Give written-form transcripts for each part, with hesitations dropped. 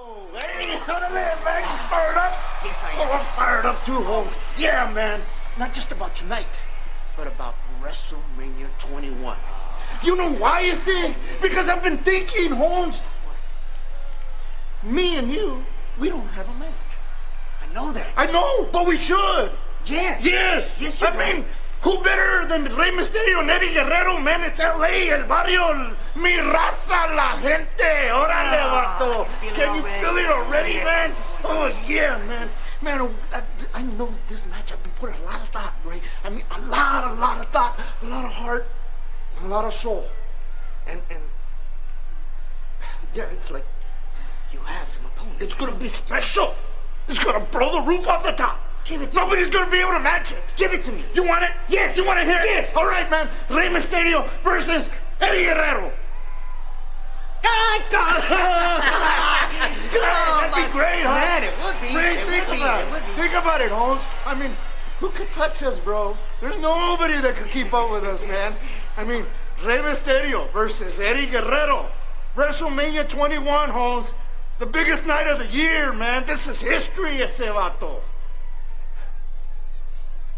Hey, man, you fired up? Yes, I am. Oh, I'm fired up too, Holmes. Yeah, man. Not just about tonight, but about WrestleMania 21. You know why, you see? Because I've been thinking, Holmes. Me and you, we don't have a match. I know that. I know, but we should. Yes. Yes. Yes, I mean, who better than Rey Mysterio and Eddie Guerrero, man? It's L.A., el barrio, mi raza, la gente. Órale, vato. Can you feel it already, man? Oh, yeah, man. Man, I know this match, I've been putting a lot of thought, Ray. I mean, a lot of thought, a lot of heart, a lot of soul. And yeah, it's like, You have some opponents. it's gonna be special. It's gonna blow the roof off the top. Give it to Nobody's gonna be able to match it. Give it to me. You want it? Yes. You want to hear it? Yes. All right, man. Rey Mysterio versus Eddie Guerrero. That'd be great, huh? Man, it would be. Ray, It think would be. about It would be. Think about it, Holmes. I mean, who could touch us, bro? There's nobody that could keep up with us, man. I mean, Rey Mysterio versus Eddie Guerrero. WrestleMania 21, Holmes. The biggest night of the year, man. This is history, ese vato.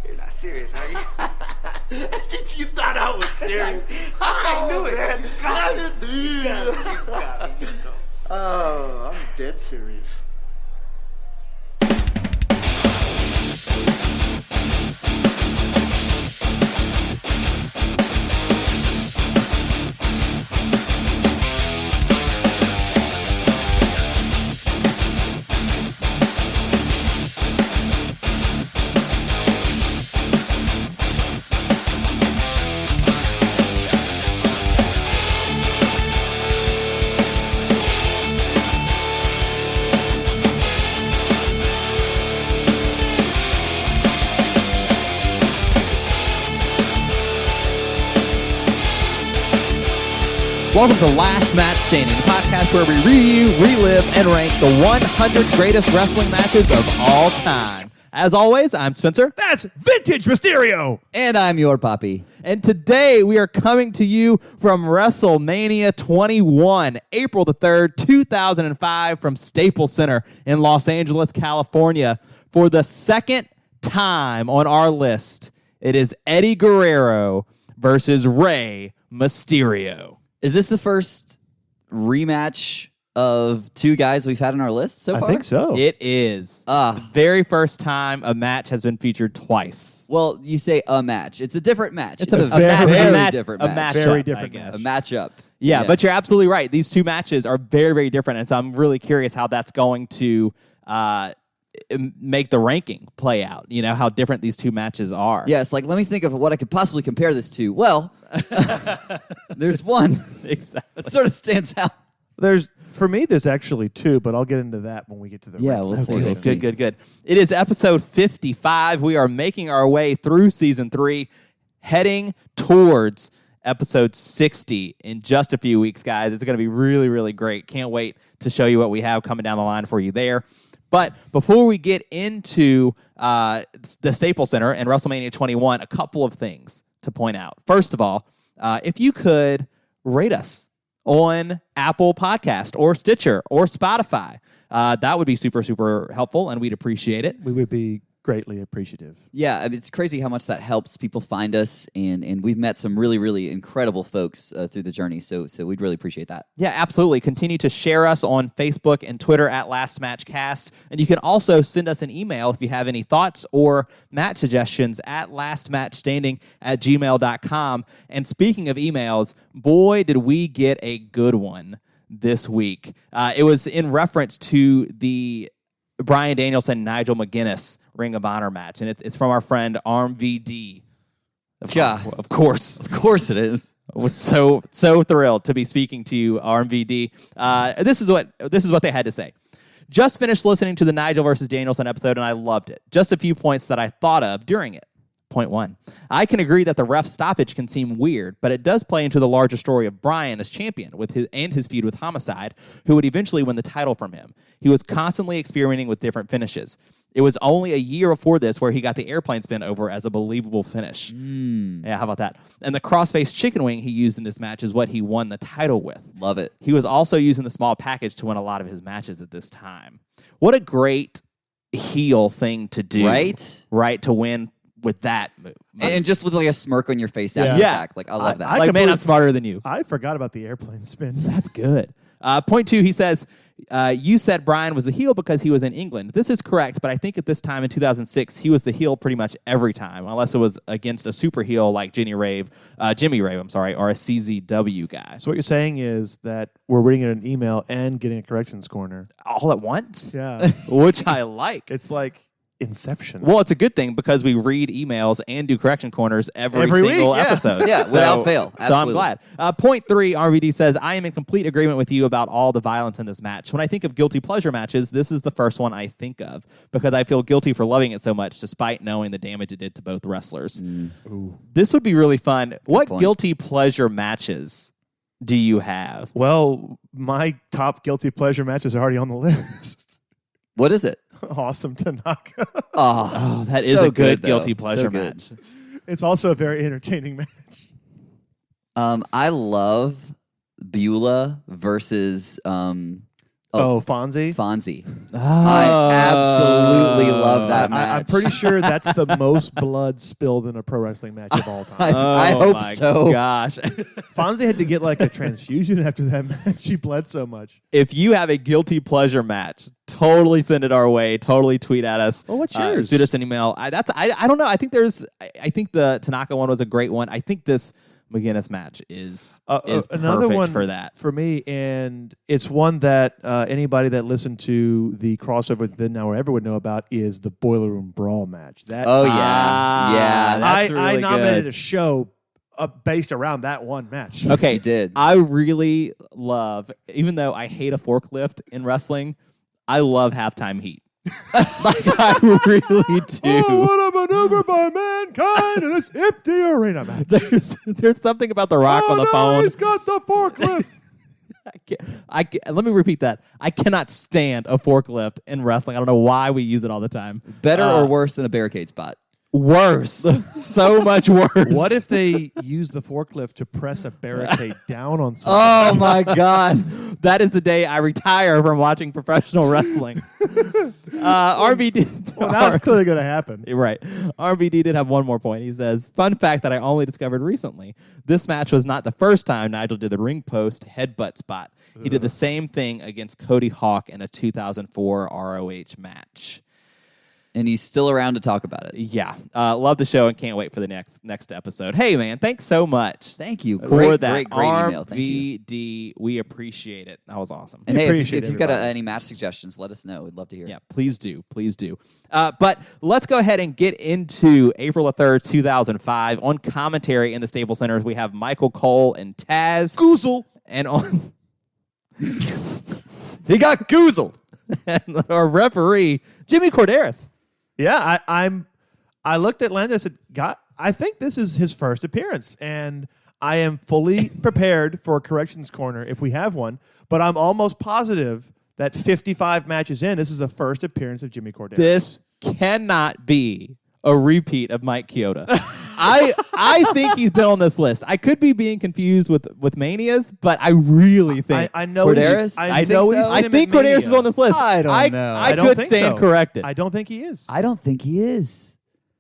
You're not serious, are you? You thought I was serious. I knew it. Man. You got it. Dude. You got me. Oh, I'm dead serious. Welcome to Last Match Standing, the podcast where we review, relive, and rank the 100 greatest wrestling matches of all time. As always, I'm Spencer. That's vintage Mysterio. And I'm your Poppy. And today we are coming to you from WrestleMania 21, April the 3rd, 2005, from Staples Center in Los Angeles, California. For the second time on our list, it is Eddie Guerrero versus Rey Mysterio. Is this the first rematch of two guys we've had on our list so far? I think so. It is. The very first time a match has been featured twice. Well, you say a match. It's a different match. It's a very match- different a match. matchup, Very I different guess. A matchup. Yeah, but you're absolutely right. These two matches are very, very different, and so I'm really curious how that's going to make the ranking play out. You know, how different these two matches are. Yeah, it's like, let me think of what I could possibly compare this to. Well, there's one Exactly. that sort of stands out. For me, there's actually two, but I'll get into that when we get to the Yeah, ranking we'll see. portion. We'll see. Good. It is episode 55. We are making our way through season 3, heading towards episode 60 in just a few weeks, guys. It's going to be really, really great. Can't wait to show you what we have coming down the line for you there. But before we get into the Staples Center and WrestleMania 21, a couple of things to point out. First of all, if you could rate us on Apple Podcast or Stitcher or Spotify, that would be super, super helpful, and we'd appreciate it. We would be greatly appreciative. Yeah, I mean, it's crazy how much that helps people find us, and we've met some really, really incredible folks through the journey, so we'd really appreciate that. Yeah, absolutely. Continue to share us on Facebook and Twitter at Last Match Cast. And you can also send us an email if you have any thoughts or match suggestions at lastmatchstanding@gmail.com. And speaking of emails, boy, did we get a good one this week. It was in reference to the Bryan Danielson, Nigel McGuinness Ring of Honor match. And it's from our friend RMVD. Yeah. Of course. Of course it is. Was so thrilled to be speaking to you, RMVD. This is what they had to say. Just finished listening to the Nigel versus Danielson episode, and I loved it. Just a few points that I thought of during it. Point 1. I can agree that the ref stoppage can seem weird, but it does play into the larger story of Bryan as champion with his feud with Homicide, who would eventually win the title from him. He was constantly experimenting with different finishes. It was only a year before this where he got the airplane spin over as a believable finish. Yeah, how about that? And the crossface chicken wing he used in this match is what he won the title with. Love it. He was also using the small package to win a lot of his matches at this time. What a great heel thing to do. Right? Right, to win with that move. And just with like a smirk on your face after the Yeah. fact. Like, I love that. Like, man, I'm smarter than you. I forgot about the airplane spin. That's good. Point 2, he says, you said Brian was the heel because he was in England. This is correct, but I think at this time in 2006, he was the heel pretty much every time, unless it was against a super heel like Jimmy Rave, or a CZW guy. So what you're saying is that we're reading an email and getting a corrections corner. All at once? Yeah. Which I like. It's like Inception. Well, it's a good thing because we read emails and do correction corners every Every single week, yeah. episode. Yeah, without fail. So I'm Absolutely. glad. Point 3, RVD says, I am in complete agreement with you about all the violence in this match. When I think of guilty pleasure matches, this is the first one I think of because I feel guilty for loving it so much despite knowing the damage it did to both wrestlers. This would be really fun. What point. guilty pleasure matches do you have? Well, my top guilty pleasure matches are already on the list. What is it? Awesome Tanaka. Oh, that is so a good though. guilty pleasure So good. match. It's also a very entertaining match. I love Beulah versus Fonzie. Fonzie. I absolutely love that match. I'm pretty sure that's the most blood spilled in a pro wrestling match of all time. I Oh hope my so. Gosh. Fonzie had to get like a transfusion after that match. He bled so much. If you have a guilty pleasure match, totally send it our way. Totally tweet at us. Oh, what's yours? Shoot us an email. I don't know. I think the Tanaka one was a great one. I think this McGinnis match is another perfect one for that. for me, and it's one that anybody that listened to the crossover Then Now or Ever would know about is the Boiler Room Brawl match. That Oh, yeah. Yeah. that's I really nominated good. a show based around that one match. Okay, You did. I really love, even though I hate a forklift in wrestling, I love halftime heat. Like I really do. Oh, what a maneuver by mankind in this empty arena match. There's something about The Rock on the no, phone. He's got the forklift. Let me repeat that. I cannot stand a forklift in wrestling. I don't know why we use it all the time. Better or worse than a barricade spot? Worse. So much worse. What if they use the forklift to press a barricade down on something? Oh my God. That is the day I retire from watching professional wrestling. RVD. Well, now it's clearly going to happen. Right. RVD did have one more point. He says, fun fact that I only discovered recently. This match was not the first time Nigel did the ring post headbutt spot. He did the same thing against Cody Hawk in a 2004 ROH match. And he's still around to talk about it. Yeah. Love the show and can't wait for the next episode. Hey, man, thanks so much. Thank you. For Great, that great email. Thank you. RVD. We appreciate it. That was awesome. And hey, Appreciate if you've got everybody. any match suggestions, let us know. We'd love to hear. Yeah, please do. Please do. But let's go ahead and get into April the 3rd, 2005. On commentary in the Staples Center, we have Michael Cole and Taz. Goozle. And on He got goozled. and our referee, Jimmy Corderas. Yeah, I looked at Landis and said, I think this is his first appearance, and I am fully prepared for a corrections corner if we have one, but I'm almost positive that 55 matches in, this is the first appearance of Jimmy Corderas. This cannot be a repeat of Mike Chioda. I think he's been on this list. I could be being confused with Manias, but I really think I know Corderas? I You know think he's so? I seen him think at Mania. Corderas is on this list. I don't know. I don't could think stand so. corrected. I don't think he is. I don't think he is.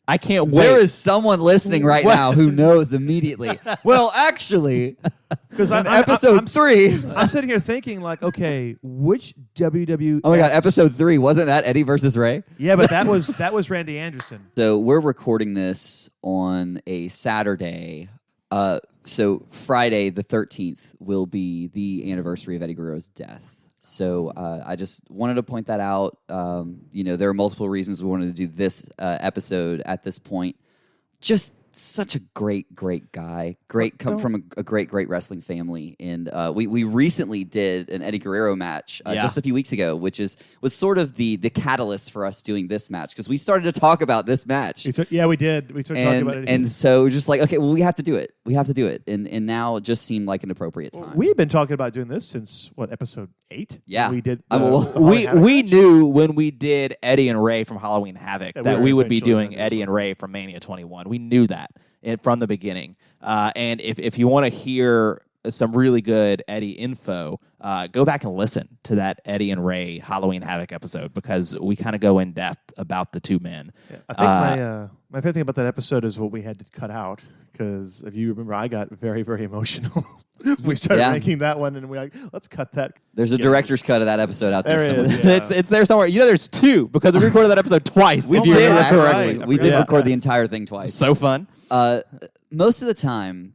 I can't wait. There is someone listening right now who knows immediately. Well, actually, Because episode 3. I'm sitting here thinking, like, okay, which WWE? Oh my God, episode 3. Wasn't that Eddie versus Ray? Yeah, but that was Randy Anderson. So we're recording this on a Saturday. So Friday the 13th will be the anniversary of Eddie Guerrero's death. So I just wanted to point that out. There are multiple reasons we wanted to do this episode at this point. Just such a great guy. Come from a great wrestling family. And we recently did an Eddie Guerrero match just a few weeks ago, which was sort of the catalyst for us doing this match, because we started to talk about this match. Yeah, we did. We started talking about it. And so just like, okay, well, we have to do it. And now it just seemed like an appropriate time. We've been talking about doing this since, what, episode 8? Yeah. We did. We knew when we did Eddie and Ray from Halloween Havoc that we would be doing doing Eddie and Ray from Mania 21. We knew that from the beginning. And if you want to hear some really good Eddie info, go back and listen to that Eddie and Ray Halloween Havoc episode, because we kind of go in depth about the two men. Yeah, I think my favorite thing about that episode is what we had to cut out, because if you remember, I got very, very emotional. We started making that one, and we're like, let's cut that. There's a director's cut of that episode out there somewhere. It's there somewhere. There's two, because we recorded that episode twice. We if you did, remember actually. correctly. We did record the entire thing twice. So fun. Most of the time,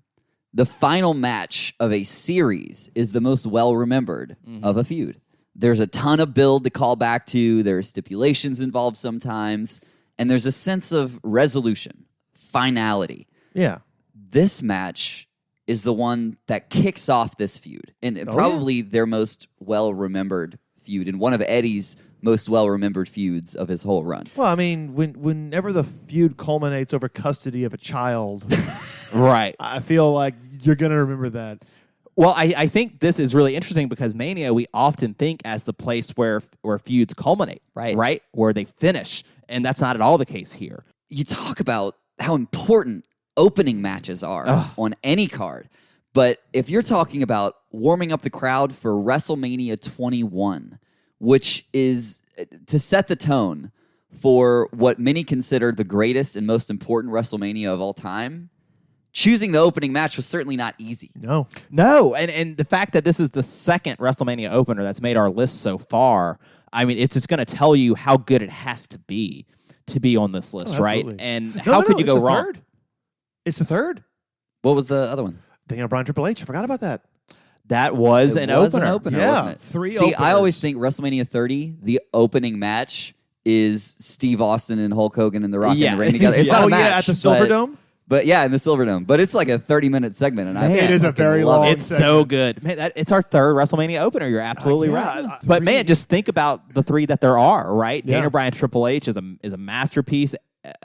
the final match of a series is the most well-remembered of a feud. There's a ton of build to call back to. There's stipulations involved sometimes. And there's a sense of resolution, finality. Yeah. This match is the one that kicks off this feud. And probably their most well-remembered feud, and one of Eddie's most well-remembered feuds of his whole run. Well, I mean, whenever the feud culminates over custody of a child, Right. I feel like you're going to remember that. Well, I think this is really interesting, because Mania we often think as the place where feuds culminate, right? Where they finish. And that's not at all the case here. You talk about how important opening matches are on any card. But if you're talking about warming up the crowd for WrestleMania 21, which is to set the tone for what many consider the greatest and most important WrestleMania of all time, choosing the opening match was certainly not easy. No. And the fact that this is the second WrestleMania opener that's made our list so far, I mean, it's going to tell you how good it has to be on this list, right? And how could you go wrong? Third. It's the third. What was the other one? Daniel Bryan, Triple H. I forgot about that. That was an opener. Yeah, wasn't it? three See, openers. I always think WrestleMania 30, the opening match is Steve Austin and Hulk Hogan and The Rock in the ring together. It's not a match. At the Silverdome? But yeah, in the Silverdome. But it's like a 30-minute segment. And It is a very long It's segment. so good. Man, it's our third WrestleMania opener. You're absolutely right. But man, just think about the three that there are, right? Yeah. Daniel Bryan Triple H is a masterpiece.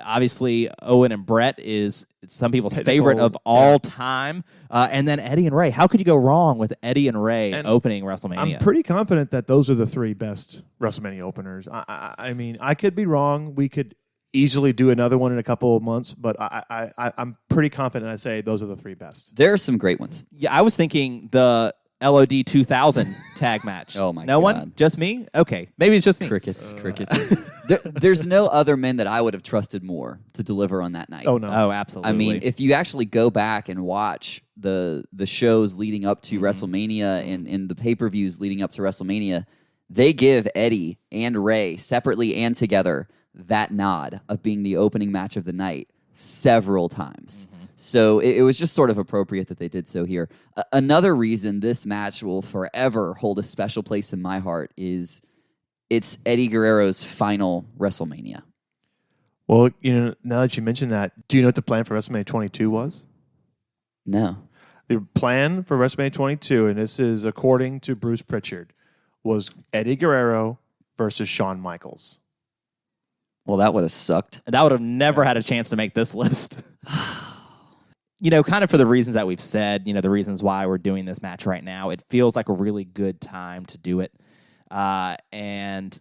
Obviously, Owen and Brett is some people's favorite of all time. And then Eddie and Ray. How could you go wrong with Eddie and Ray opening WrestleMania? I'm pretty confident that those are the three best WrestleMania openers. I mean, I could be wrong. We could easily do another one in a couple of months, but I'm pretty confident I say those are the three best. there are some great ones. Yeah, I was thinking the LOD 2000 tag match. Oh, my No God. one? Just me? Okay. Maybe it's just me. Crickets. There's no other men that I would have trusted more to deliver on that night. Oh, no. Oh, absolutely. I mean, if you actually go back and watch the shows leading up to WrestleMania and the pay-per-views leading up to WrestleMania, they give Eddie and Ray separately and together that nod of being the opening match of the night several times. So it was just sort of appropriate that they did so here. Another reason this match will forever hold a special place in my heart is it's Eddie Guerrero's final WrestleMania. Well, now that you mentioned that, do you know what the plan for WrestleMania 22 was? No. The plan for WrestleMania 22, and this is according to Bruce Pritchard, was Eddie Guerrero versus Shawn Michaels. Well, that would have sucked. And that would have never had a chance to make this list. Kind of for the reasons that we've said, the reasons why we're doing this match right now, it feels like a really good time to do it. And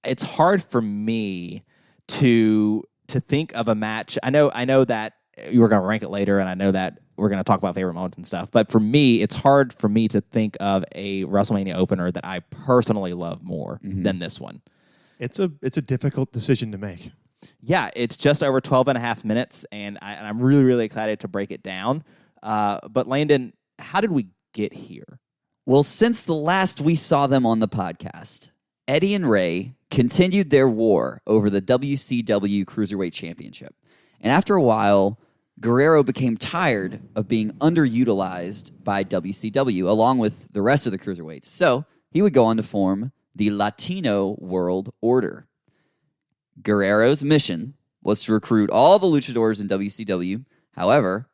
it's hard for me to think of a match. I know that you were going to rank it later, and I know that we're going to talk about favorite moments and stuff. But for me, it's hard for me to think of a WrestleMania opener that I personally love more than this one. It's a difficult decision to make. Yeah, it's just over 12 and a half minutes, and I'm really, really excited to break it down. But Landon, how did we get here? Well, since the last we saw them on the podcast, Eddie and Ray continued their war over the WCW Cruiserweight Championship. And after a while, Guerrero became tired of being underutilized by WCW, along with the rest of the Cruiserweights. So he would go on to form the Latino World Order. Guerrero's mission was to recruit all the luchadors in WCW, However,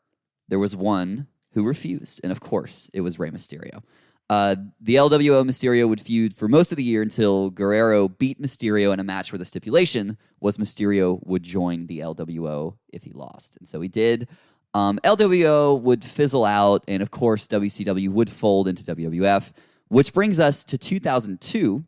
there was one who refused, and of course, it was Rey Mysterio. The LWO Mysterio would feud for most of the year until Guerrero beat Mysterio in a match where the stipulation was Mysterio would join the LWO if he lost. And so he did. LWO would fizzle out, and of course, WCW would fold into WWF, which brings us to 2002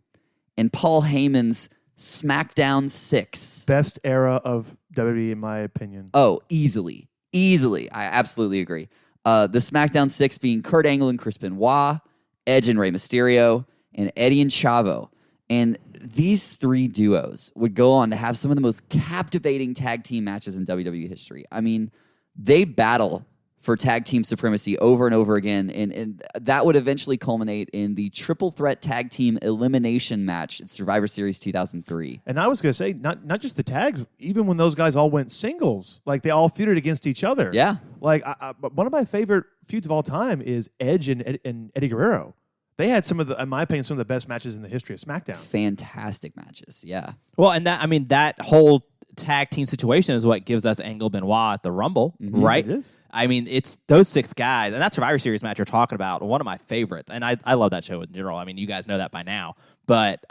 and Paul Heyman's SmackDown 6. Best era of WWE, in my opinion. Oh, easily. Easily. I absolutely agree. The SmackDown 6 being Kurt Angle and Chris Benoit, Edge and Rey Mysterio, and Eddie and Chavo. And these three duos would go on to have some of the most captivating tag team matches in WWE history. I mean, they battle for tag team supremacy over and over again, and that would eventually culminate in the triple threat tag team elimination match at Survivor Series 2003. And I was going to say, not just the tags, even when those guys all went singles, like they all feuded against each other. Yeah. Like one of my favorite feuds of all time is Edge and Eddie Guerrero. They had some of the, in my opinion, some of the best matches in the history of SmackDown. Fantastic matches, yeah. Well, and that whole tag team situation is what gives us Angle Benoit at the Rumble, right? Yes, it is. I mean, it's those six guys, and that Survivor Series match you're talking about, one of my favorites, and I love that show in general. I mean, you guys know that by now, but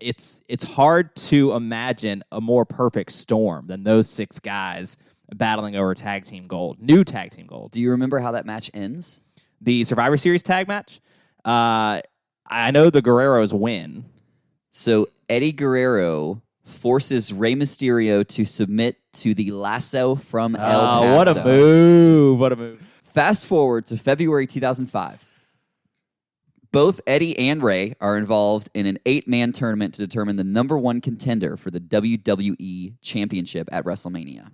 it's hard to imagine a more perfect storm than those six guys battling over tag team gold, new tag team gold. Do you remember how that match ends? The Survivor Series tag match? I know the Guerreros win. So Eddie Guerrero forces Rey Mysterio to submit to the lasso from El Paso. What a move. What a move. Fast forward to February 2005. Both Eddie and Rey are involved in an 8-man tournament to determine the number one contender for the WWE Championship at WrestleMania.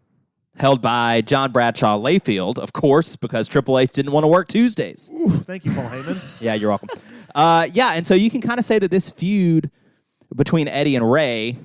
Held by John Bradshaw Layfield, of course, because Triple H didn't want to work Tuesdays. Ooh, thank you, Paul Heyman. Yeah, you're welcome. And so you can kind of say that this feud between Eddie and Rey,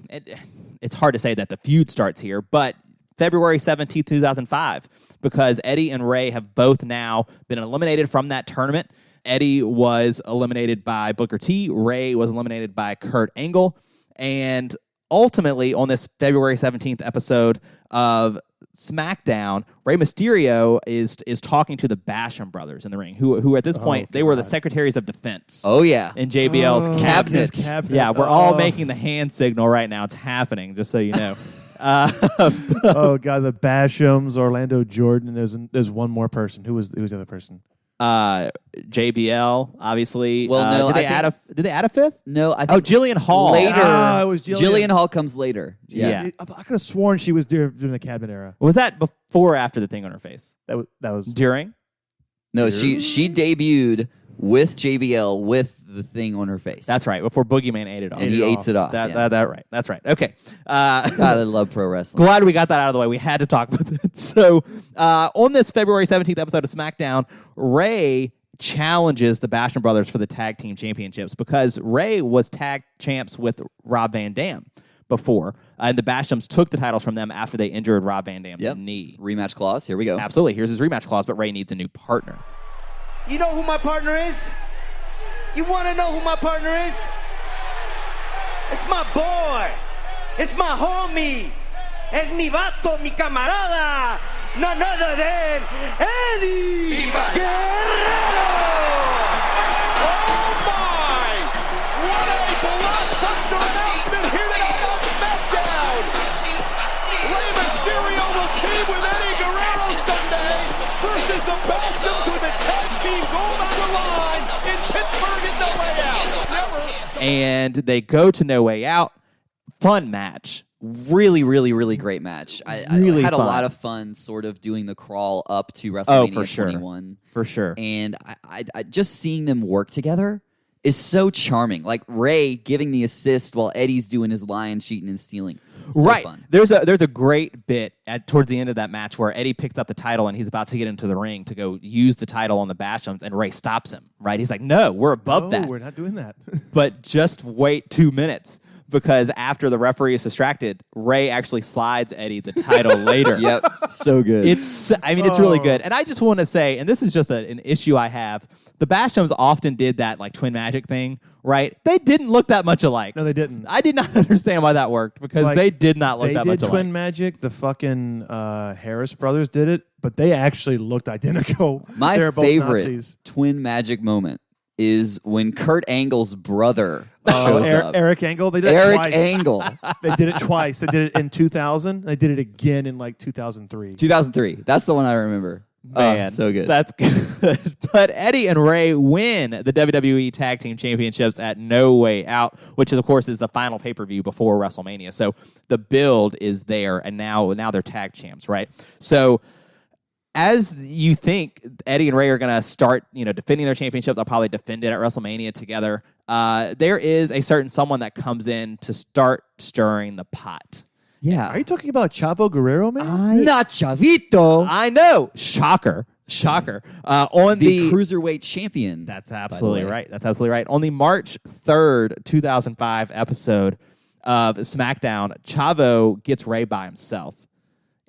it's hard to say that the feud starts here, but February 17th, 2005, because Eddie and Rey have both now been eliminated from that tournament. Eddie was eliminated by Booker T. Rey was eliminated by Kurt Angle. And ultimately, on this February 17th episode of SmackDown, Rey Mysterio is talking to the Bastion brothers in the ring, who at this point, they were the secretaries of defense. Oh, yeah. In JBL's cabinet. his cabinet. Yeah, we're all making the hand signal right now. It's happening, just so you know. Oh, God, the Bashams, Orlando Jordan. There's one more person. Who's the other person? JBL, obviously. Well, no, did they add a fifth? No, I think Jillian Hall. later. It was Jillian. Jillian Hall comes later. Yeah. I could have sworn she was during the cabinet era. Was that before or after the thing on her face? That was During? No, she debuted with JBL with the thing on her face. That's right, before Boogeyman ate it off. And he ate it off. That right. That's right. Okay. God, I love pro wrestling. Glad we got that out of the way. We had to talk about that. So, on this February 17th episode of SmackDown, Rey challenges the Bastion brothers for the tag team championships because Rey was tag champs with Rob Van Dam before, and the Bastions took the titles from them after they injured Rob Van Dam's knee. Rematch clause. Here we go. Absolutely. Here's his rematch clause, but Rey needs a new partner. You know who my partner is? You want to know who my partner is? It's my boy. It's my homie. Es mi vato, mi camarada. None other than Eddie Guerrero. Oh my! What a blockbuster announcement here tonight on SmackDown! Rey Mysterio will team with Eddie Guerrero Sunday versus the Bastions with a tag team gold on the line in Pittsburgh at No Way Out. And they go to No Way Out. Fun match. Really, really, really great match. I Really had a fun. lot of fun sort of doing the crawl up to WrestleMania for sure. 21. For sure. And I just seeing them work together is so charming. Like Rey giving the assist while Eddie's doing his lion cheating and stealing. So right. Fun. There's a great bit towards the end of that match where Eddie picks up the title and he's about to get into the ring to go use the title on the Bastions, and Rey stops him. Right? He's like, "No, we're above that. We're not doing that. But just wait 2 minutes." because after the referee is distracted, Ray actually slides Eddie the title later. Yep, so good. It's really good. And I just want to say, and this is just an issue I have, the Bastions often did that like twin magic thing, right? They didn't look that much alike. No, they didn't. I did not understand why that worked because Like, they did not look that much They did twin alike. magic. The fucking Harris brothers did it, but they actually looked identical. My They're both favorite Nazis. twin magic moment is when Kurt Angle's brother shows up. Eric Angle. They did it Eric twice. Angle. They did it twice. They did it in 2000. They did it again in like 2003. 2003. That's the one I remember. Man, so good. That's good. But Eddie and Ray win the WWE Tag Team Championships at No Way Out, which is, of course, is the final pay-per-view before WrestleMania. So the build is there, and now they're tag champs, right? So as you think Eddie and Ray are going to start, defending their championship, they'll probably defend it at WrestleMania together. There is a certain someone that comes in to start stirring the pot. Yeah. Are you talking about Chavo Guerrero, man? Not Chavito. I know. Shocker. On The cruiserweight champion. That's by the absolutely way. right. That's absolutely right. On the March 3rd, 2005 episode of SmackDown, Chavo gets Ray by himself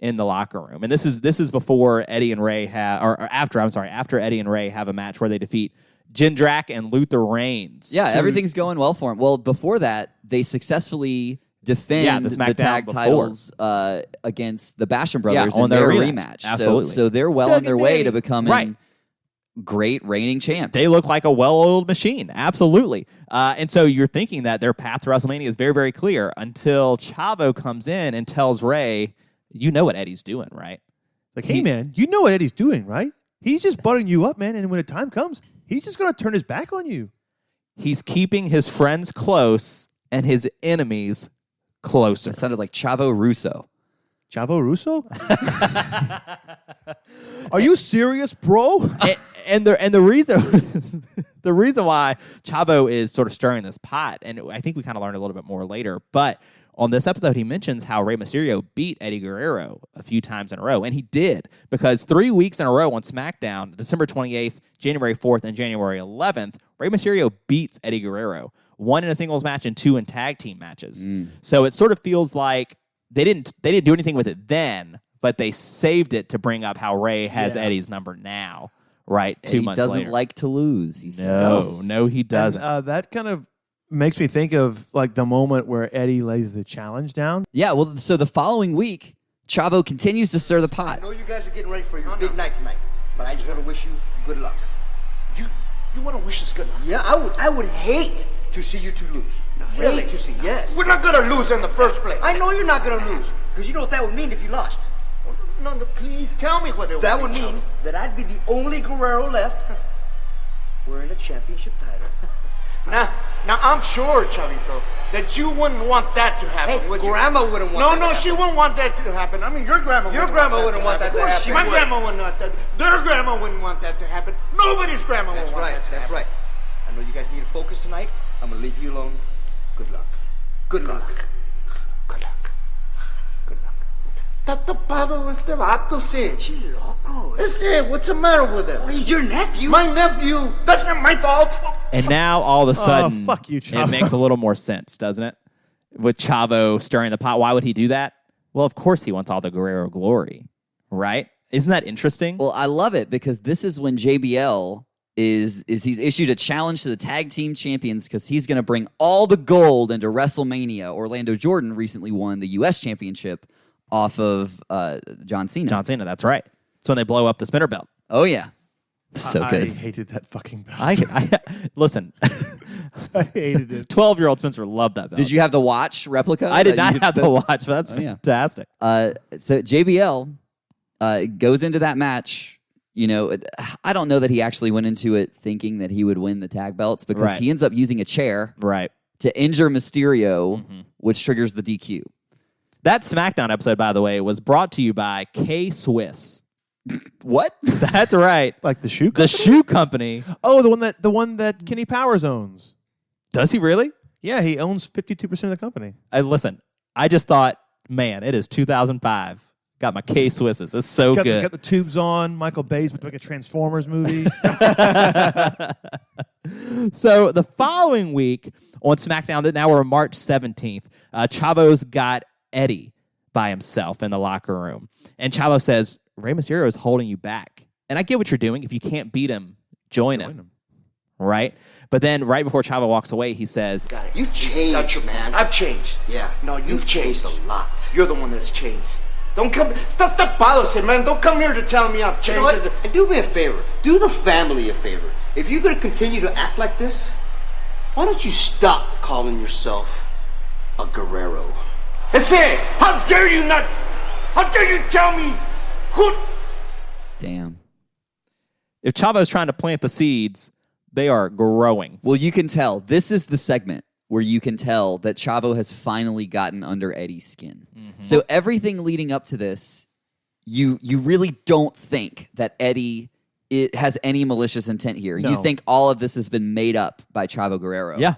in the locker room. And this is before Eddie and Ray after Eddie and Ray have a match where they defeat Jindrak and Luther Reigns. Yeah, everything's going well for him. Well, before that, they successfully defend the the SmackDown tag before. titles against the Bastion brothers on in their their rematch. rematch. Absolutely. So they're well on their way to becoming Right. great reigning champs. They look like a well-oiled machine. Absolutely. And so you're thinking that their path to WrestleMania is very, very clear until Chavo comes in and tells Ray, you know what Eddie's doing, right? Like, hey, man, you know what Eddie's doing, right? He's just buttering you up, man. And when the time comes, he's just going to turn his back on you. He's keeping his friends close and his enemies closer. It sounded like Chavo Russo. Chavo Russo? Are you serious, bro? and the reason the reason why Chavo is sort of stirring this pot, and I think we kind of learned a little bit more later, but on this episode, he mentions how Rey Mysterio beat Eddie Guerrero a few times in a row. And he did, because 3 weeks in a row on SmackDown, December 28th, January 4th, and January 11th, Rey Mysterio beats Eddie Guerrero. 1 in a singles match and 2 in tag team matches. So it sort of feels like they didn't do anything with it then, but they saved it to bring up how Rey has Eddie's number now, right? 2 months later. He doesn't like to lose, he says. No, he doesn't. And, that kind of makes me think of like the moment where Eddie lays the challenge down. Yeah, well, so the following week, Chavo continues to stir the pot. I know you guys are getting ready for your big night tonight, but I just want to wish you good luck. You want to wish us good luck? Yeah, I would hate to see you two lose. Really? Hate to see, yes. We're not gonna lose in the first place. I know you're not gonna lose, because you know what that would mean if you lost. No, please tell me what it That would mean that I'd be the only Guerrero left wearing a championship title. Now I'm sure, Chavito, that you wouldn't want that to happen, Hey, would you? Grandma wouldn't want that to she happen. wouldn't want that to happen. I mean, your grandma Your grandma wouldn't want that to happen. My grandma wouldn't want that. Their grandma wouldn't want that to happen. Nobody's grandma That's would want right, that to that's happen. right. I know you guys need to focus tonight. I'm gonna leave you alone. Good luck. Good luck. Good luck. Good luck. Está topado este vato, sí. Loco. What's the matter with him? Oh, he's your nephew. My nephew. That's not my fault. And now all of a sudden, fuck you, Chavo. it makes a little more sense, doesn't it? With Chavo stirring the pot. Why would he do that? Well, of course he wants all the Guerrero glory, right? Isn't that interesting? Well, I love it because this is when JBL is he's issued a challenge to the tag team champions because he's going to bring all the gold into WrestleMania. Orlando Jordan recently won the U.S. championship off of John Cena. John Cena, that's right. It's when they blow up the spinner belt. Oh, yeah. So I good. hated that fucking belt. I listen, I hated it. 12-year-old Spencer loved that belt. Did you have the watch replica? I did that not you could have the spin? watch, but that's Oh, yeah. fantastic. So JBL goes into that match. You know, I don't know that he actually went into it thinking that he would win the tag belts because Right. he ends up using a chair Right. to injure Mysterio, which triggers the DQ. That SmackDown episode, by the way, was brought to you by K-Swiss. What? That's right. Like the shoe The company? shoe company. Oh, the one that Kenny Powers owns. Does he really? Yeah, he owns 52% of the company. Listen, I just thought, man, it is 2005. Got my K-Swisses. It's so good. Got the tubes on. Michael Bay's about to make a Transformers movie. So the following week on SmackDown, now we're on March 17th, Chavo's got Eddie by himself in the locker room. And Chavo says, Rey Mysterio is holding you back. And I get what you're doing. If you can't beat him, join him. Right? But then right before Chavo walks away, he says, You changed, man. I've changed. Yeah. No, you've changed a lot. You're the one that's changed. Don't come. Estás tapado, man. Don't come here to tell me I've changed. You know what? And do me a favor. Do the family a favor. If you're going to continue to act like this, why don't you stop calling yourself a Guerrero? That's it. How dare you not? How dare you tell me who? Damn. if Chavo's trying to plant the seeds, they are growing. Well, you can tell. This is the segment where you can tell that Chavo has finally gotten under Eddie's skin. Mm-hmm. So everything leading up to this, you really don't think that Eddie has any malicious intent here. No. You think all of this has been made up by Chavo Guerrero. Yeah.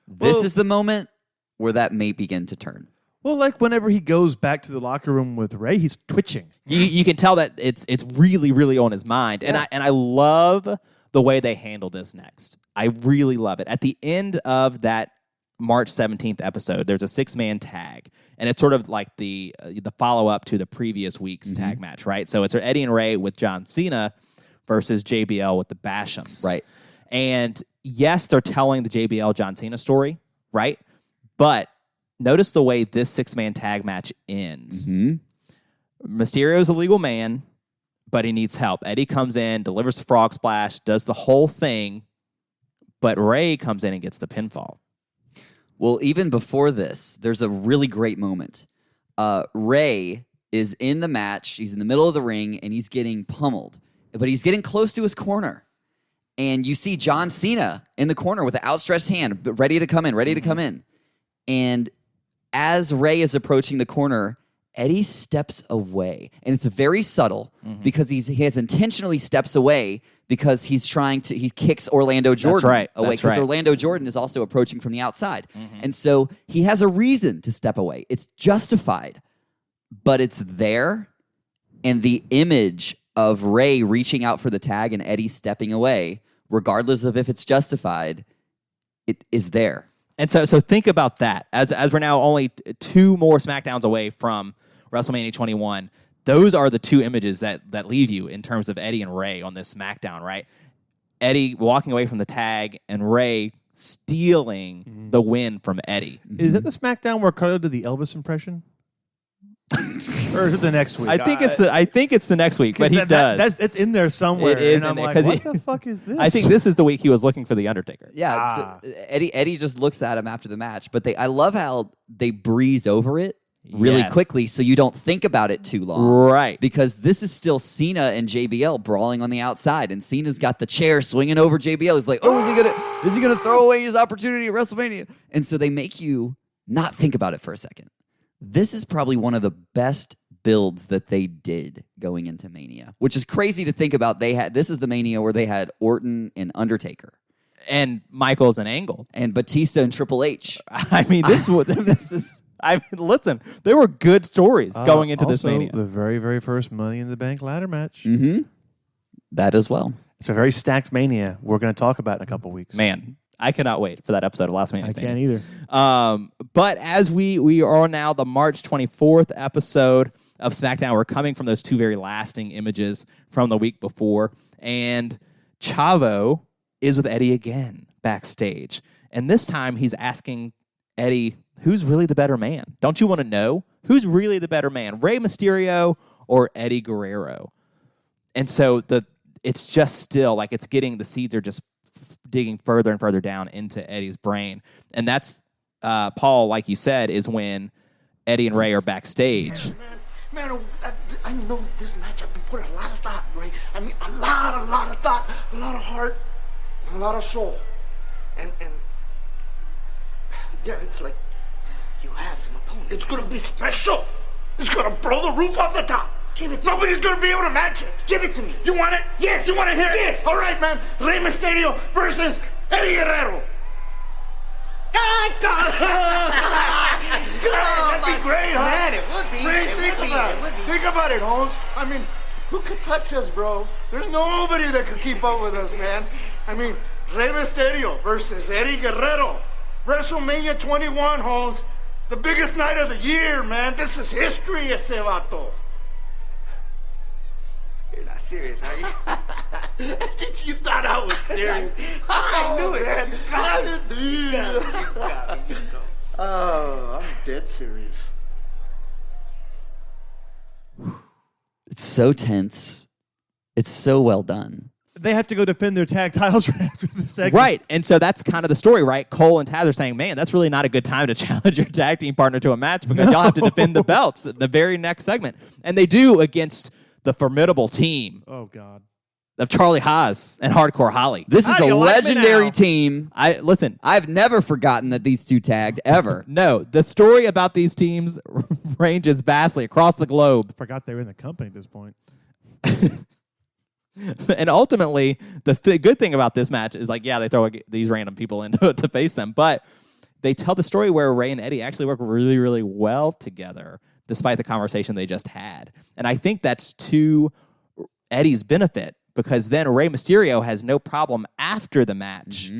This is the moment where that may begin to turn. Well, like whenever he goes back to the locker room with Ray, he's twitching. You can tell that it's really, really on his mind. Yeah. And I love the way they handle this next. I really love it. At the end of that March 17th episode, there's a 6-man tag. And it's sort of like the follow-up to the previous week's tag match, right? So it's Eddie and Ray with John Cena versus JBL with the Bastions. Right. And yes, they're telling the JBL John Cena story, right? But notice the way this 6-man tag match ends. Mm-hmm. Mysterio's a legal man, but he needs help. Eddie comes in, delivers the frog splash, does the whole thing, but Ray comes in and gets the pinfall. Well, even before this, there's a really great moment. Ray is in the match. He's in the middle of the ring, and he's getting pummeled. But he's getting close to his corner. And you see John Cena in the corner with an outstretched hand, ready to come in. And as Ray is approaching the corner, Eddie steps away. And it's very subtle because he has intentionally steps away because he kicks Orlando Jordan away. Because Orlando Jordan is also approaching from the outside. Mm-hmm. And so he has a reason to step away. It's justified, but it's there. And the image of Ray reaching out for the tag and Eddie stepping away, regardless of if it's justified, it is there. And so think about that. As we're now only 2 more SmackDowns away from WrestleMania 21, those are the 2 images that leave you in terms of Eddie and Ray on this SmackDown, right? Eddie walking away from the tag and Ray stealing the win from Eddie. Is that the SmackDown where Carlo did the Elvis impression? Or is it the next week? I think it's the next week, but he does. It's in there somewhere. It is and in I'm there, like, what the fuck is this? I think this is the week he was looking for the Undertaker. Yeah, Eddie just looks at him after the match, but I love how they breeze over it really quickly, so you don't think about it too long, right? Because this is still Cena and JBL brawling on the outside, and Cena's got the chair swinging over JBL. He's like, "Oh, is he gonna throw away his opportunity at WrestleMania?" And so they make you not think about it for a second. This is probably one of the best builds that they did going into Mania, which is crazy to think about. This is the Mania where they had Orton and Undertaker, and Michaels and Angle, and Batista and Triple H. I mean, this is. I mean, listen, there were good stories going into this Mania. The very, very first Money in the Bank ladder match. Mm-hmm. That as well. It's a very stacked Mania we're going to talk about in a couple weeks. Man, I cannot wait for that episode of Last Mania. I can't either. But as we are on now the March 24th episode of SmackDown, we're coming from those 2 very lasting images from the week before, and Chavo is with Eddie again backstage. And this time he's asking Eddie, who's really the better man? Don't you want to know? Who's really the better man, Rey Mysterio or Eddie Guerrero? And so it's just still like it's getting, the seeds are just digging further and further down into Eddie's brain. And that's, Paul, like you said, is when Eddie and Ray are backstage. Man, I know this match, I've been putting a lot of thought, Ray. I mean, a lot of thought, a lot of heart, a lot of soul. And yeah, it's like, you have some opponents. It's going to be special. It's going to blow the roof off the top. Give it to me. Nobody's going to be able to match it. Give it to me. You want it? Yes. You want to hear it? Yes. All right, man. Rey Mysterio versus Eddie Guerrero. God. That'd be great, huh? Man, it It would be. Ray, It think would be. about It would it. be. Think about it, Holmes. I mean, who could touch us, bro? There's nobody that could keep up with us, man. I mean, Rey Mysterio versus Eddie Guerrero. WrestleMania 21, Holmes. The biggest night of the year, man. This is history, ese vato. You're not serious, are you? Since you thought I was serious. I knew it. Man. You got me. Oh, I'm dead serious. It's so tense. It's so well done. They have to go defend their tag titles right after the segment. Right. And so that's kind of the story, right? Cole and Taz are saying, man, that's really not a good time to challenge your tag team partner to a match because y'all have to defend the belts at the very next segment. And they do against the formidable team Oh, God. of Charlie Haas and Hardcore Holly. This How is do a you like me legendary now? team. Listen, I've never forgotten that these two tagged ever. no, the story about these teams ranges vastly across the globe. Forgot they were in the company at this point. And ultimately, the good thing about this match is like, yeah, they throw these random people in to face them, but they tell the story where Ray and Eddie actually work really, really well together, despite the conversation they just had. And I think that's to Eddie's benefit because then Rey Mysterio has no problem after the match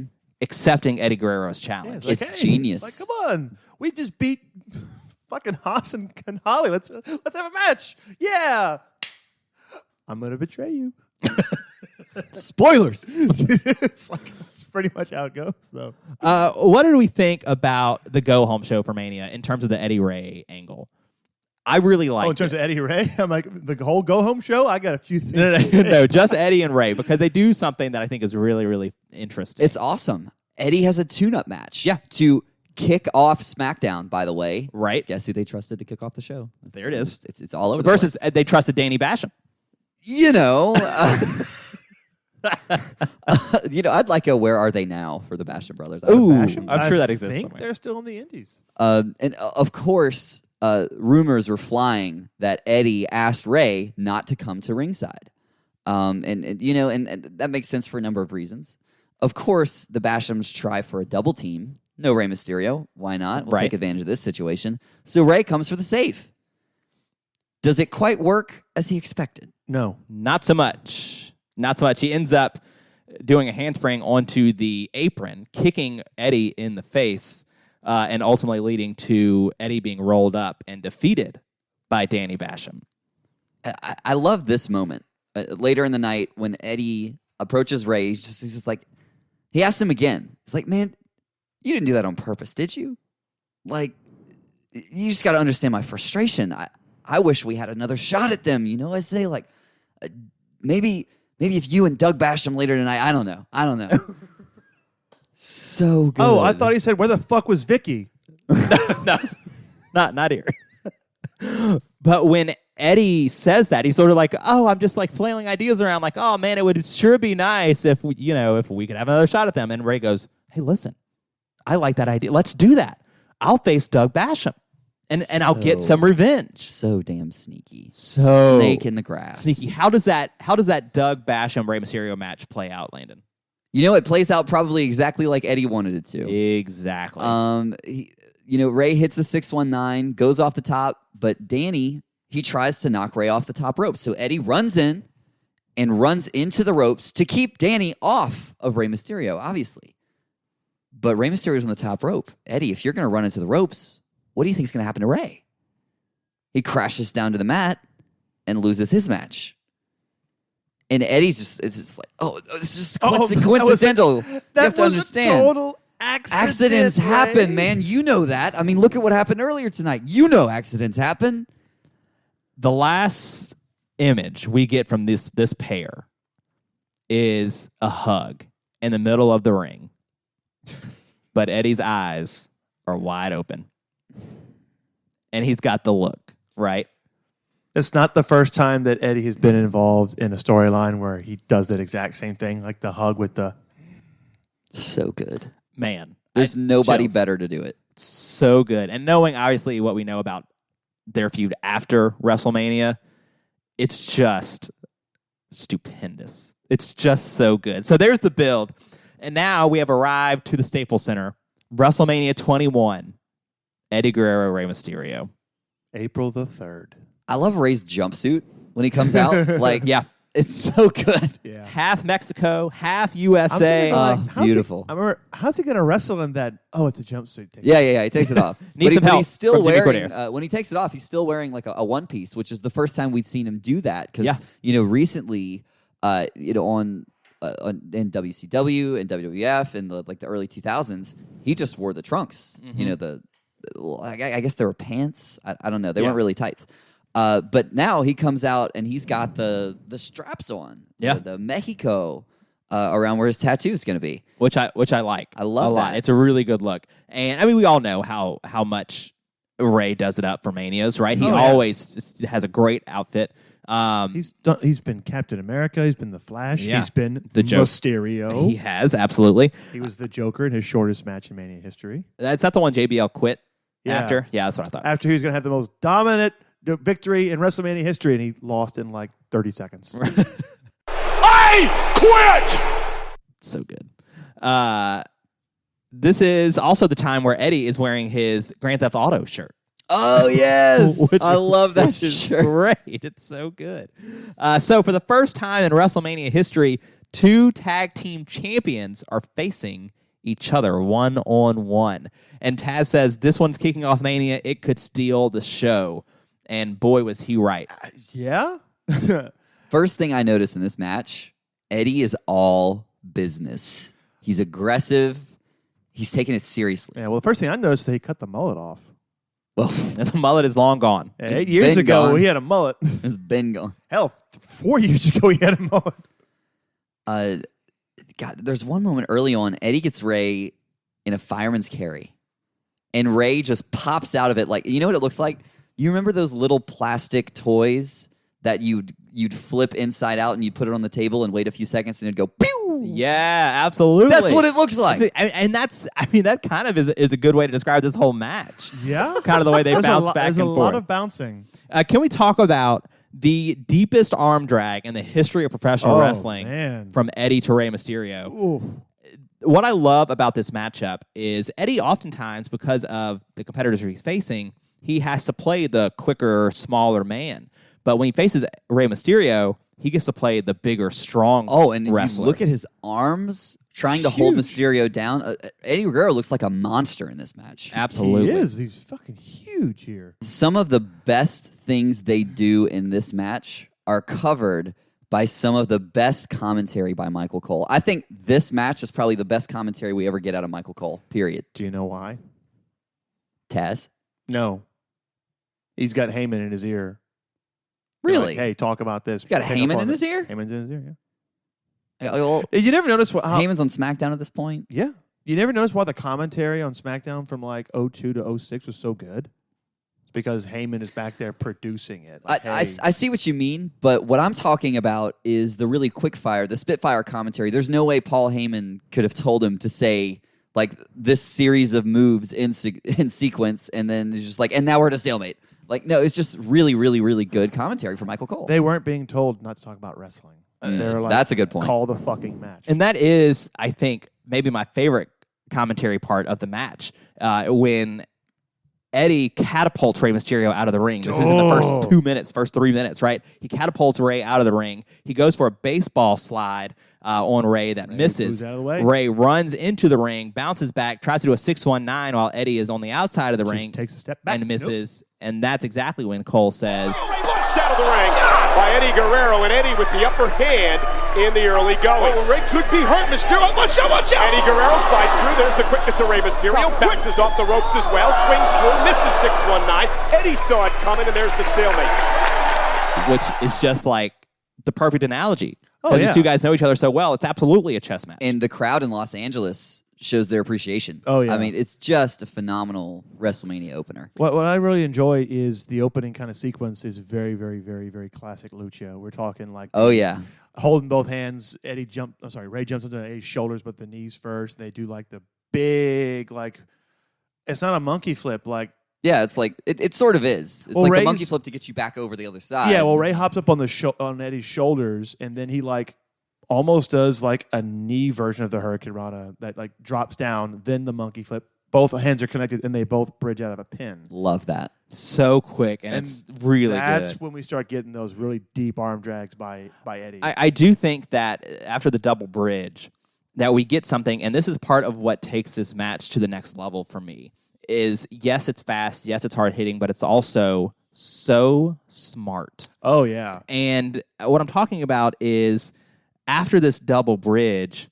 accepting Eddie Guerrero's challenge. Yeah, It's hey, genius. It's like, come on. We just beat fucking Haas and Holly. Let's have a match. Yeah. I'm going to betray you. Spoilers. It's pretty much how it goes, though. What did we think about the go home show for Mania in terms of the Eddie Ray angle? I really liked In terms of Eddie Ray, I'm like, the whole go home show, I got a few things. to say. no, just Eddie and Ray because they do something that I think is really, really interesting. It's awesome. Eddie has a tune-up match. Yeah. To kick off SmackDown, by the way. Right. Guess who they trusted to kick off the show? There it is. It's all over the Versus place. they trusted Danny Basham. You know, I'd like a Where Are They Now for the Basham brothers. Ooh. Basham, I'm sure that I exists think somewhere. they're still in the Indies. And of course, rumors were flying that Eddie asked Ray not to come to ringside. And that makes sense for a number of reasons. Of course, the Bashams try for a double team. No Rey Mysterio. Why not? We'll Right. take advantage of this situation. So Ray comes for the save. Does it quite work as he expected? No. Not so much. Not so much. He ends up doing a handspring onto the apron, kicking Eddie in the face, and ultimately leading to Eddie being rolled up and defeated by Danny Basham. I love this moment. Later in the night when Eddie approaches Ray, he's just like, he asks him again. He's like, man, you didn't do that on purpose, did you? Like, you just got to understand my frustration. I wish we had another shot at them. I say like, maybe if you and Doug Basham later tonight, I don't know. So good. Oh, I thought he said, where the fuck was Vicky? No, not here. But when Eddie says that, he's sort of like, oh, I'm just like flailing ideas around like, oh man, it would sure be nice if we could have another shot at them. And Ray goes, hey, listen, I like that idea. Let's do that. I'll face Doug Basham and I'll get some revenge. So damn sneaky. So Snake in the grass. Sneaky. How does that Doug Basham Rey Mysterio match play out, Landon? It plays out probably exactly like Eddie wanted it to. Exactly. Ray hits the 619, goes off the top, but Danny, he tries to knock Ray off the top rope. So Eddie runs in and runs into the ropes to keep Danny off of Rey Mysterio, obviously. But Rey Mysterio's on the top rope. Eddie, if you're going to run into the ropes, what do you think is going to happen to Ray? He crashes down to the mat and loses his match. And Eddie's just like, it's just coincidental. You have to understand. A total accident. Accidents Ray. happen, man. You know that. I mean, look at what happened earlier tonight. You know accidents happen. The last image we get from this pair is a hug in the middle of the ring. But Eddie's eyes are wide open. And he's got the look, right? It's not the first time that Eddie has been involved in a storyline where he does that exact same thing, like the hug with the... So good. Man. There's nobody chills. better to do it. So good. And knowing, obviously, what we know about their feud after WrestleMania, it's just stupendous. It's just so good. So there's the build. And now we have arrived to the Staples Center. WrestleMania 21. Eddie Guerrero, Rey Mysterio. April the 3rd. I love Ray's jumpsuit when he comes out. Like, Yeah. it's so good. Yeah. Half Mexico, half I'm USA. sitting there like, how's beautiful. I remember, how's he going to wrestle in that? Oh, it's a jumpsuit. Yeah. He takes it off. Needs some help he's still from Jimmy wearing. Corderas. When he takes it off, he's still wearing like a one piece, which is the first time we've seen him do that. Because recently, on in WCW and WWF in the early 2000s, he just wore the trunks. I guess they were pants. I don't know. They weren't really tights. But now he comes out and he's got the straps on. Yeah. The Mexico around where his tattoo is going to be. which I like. I love a lot. that. It's a really good look. And I mean, we all know how much Ray does it up for Manias, right? He always has a great outfit. He's been Captain America. He's been the Flash. Yeah. He's been The Joker. Mysterio. He has, absolutely. He was the Joker in his shortest match in Mania history. That's not the one JBL quit Yeah. after? Yeah, that's what I thought. After he was going to have the most dominant victory in WrestleMania history, and he lost in like 30 seconds. I quit! So good. This is also the time where Eddie is wearing his Grand Theft Auto shirt. Oh, yes. Which- I love that which is shirt. great. It's so good. So for the first time in WrestleMania history, 2 tag team champions are facing each other one-on-one. And Taz says, this one's kicking off Mania. It could steal the show. And boy, was he right. Yeah? First thing I noticed in this match, Eddie is all business. He's aggressive. He's taking it seriously. Yeah, well, the first thing I noticed is he cut the mullet off. Well, And the mullet is long gone. Yeah, It's 8 years been ago, gone. he had a mullet. it's been going. Hell, 4 years ago, he had a mullet. God, there's one moment early on, Eddie gets Ray in a fireman's carry. And Ray just pops out of it like, you know what it looks like? You remember those little plastic toys that you'd flip inside out and you'd put it on the table and wait a few seconds and it'd go pew? Yeah, absolutely. That's what it looks like. And that's, I mean, that kind of is a good way to describe this whole match. Yeah? Kind of the way they bounce back There's and a forth. lot of bouncing. Can we talk about the deepest arm drag in the history of professional wrestling man. from Eddie to Rey Mysterio? Ooh. What I love about this matchup is Eddie oftentimes, because of the competitors he's facing, he has to play the quicker, smaller man. But when he faces Rey Mysterio, he gets to play the bigger, strong And wrestler. you look at his arms trying to hold Mysterio down. Eddie Guerrero looks like a monster in this match. Absolutely. He is. He's fucking huge here. Some of the best things they do in this match are covered by some of the best commentary by Michael Cole. I think this match is probably the best commentary we ever get out of Michael Cole, period. Do you know why? Taz? No. He's got Heyman in his ear. Really? Like, hey, talk about this. got Pick up Heyman on in it. his ear? Heyman's in his ear, Well, yeah. You never notice how Heyman's on SmackDown at this point. Yeah. You never notice why the commentary on SmackDown from like 02 to 06 was so good? It's because Heyman is back there producing it. Like, I see what you mean, but what I'm talking about is the really quick fire, the Spitfire commentary. There's no way Paul Heyman could have told him to say like this series of moves in sequence, and then it's just like, and now we're at a stalemate. Like, no, it's just really, really, really good commentary for Michael Cole. they weren't being told not to talk about wrestling. They're like, that's a good point. Call the fucking match. And that is, I think, maybe my favorite commentary part of the match. When Eddie catapults Rey Mysterio out of the ring. This is in the first 2 minutes, first 3 minutes, right? He catapults Rey out of the ring. He goes for a baseball slide on Rey that misses. moves out of the way. Rey runs into the ring, bounces back, tries to do a 619 while Eddie is on the outside of the ring. takes a step back. And misses. And that's exactly when Cole says, Ray launched out of the ring by Eddie Guerrero, and Eddie with the upper hand in the early going. Oh, Ray could be hurt. Mysterio, watch out, watch out! Eddie Guerrero slides through. There's the quickness of Rey Mysterio. Bounces off the ropes as well. Swings through. Misses 619. Eddie saw it coming, and there's the stalemate. which is just like the perfect analogy. Oh, Because yeah. these two guys know each other so well. It's absolutely a chess match. And the crowd in Los Angeles shows their appreciation. Oh, yeah. I mean, it's just a phenomenal WrestleMania opener. What I really enjoy is the opening kind of sequence is very, very, very, very classic Lucha. We're talking like Oh, yeah. holding both hands. Ray jumps onto Eddie's shoulders, but the knees first. They do like the big, like, it's not a monkey flip. Like, Yeah, it's like, it sort of is. It's Well, like the Ray's- monkey flip to get you back over the other side. yeah, well, Ray hops up on on Eddie's shoulders, and then he like almost does like a knee version of the Hurricane Rana that like drops down, then the monkey flip, Both hands are connected, and they both bridge out of a pin. Love that. So quick, and it's really That's good. when we start getting those really deep arm drags by Eddie. I do think that after the double bridge, that we get something, and this is part of what takes this match to the next level for me, is yes, it's fast, yes, it's hard hitting, but it's also so smart. Oh, yeah. And what I'm talking about is after this double bridge,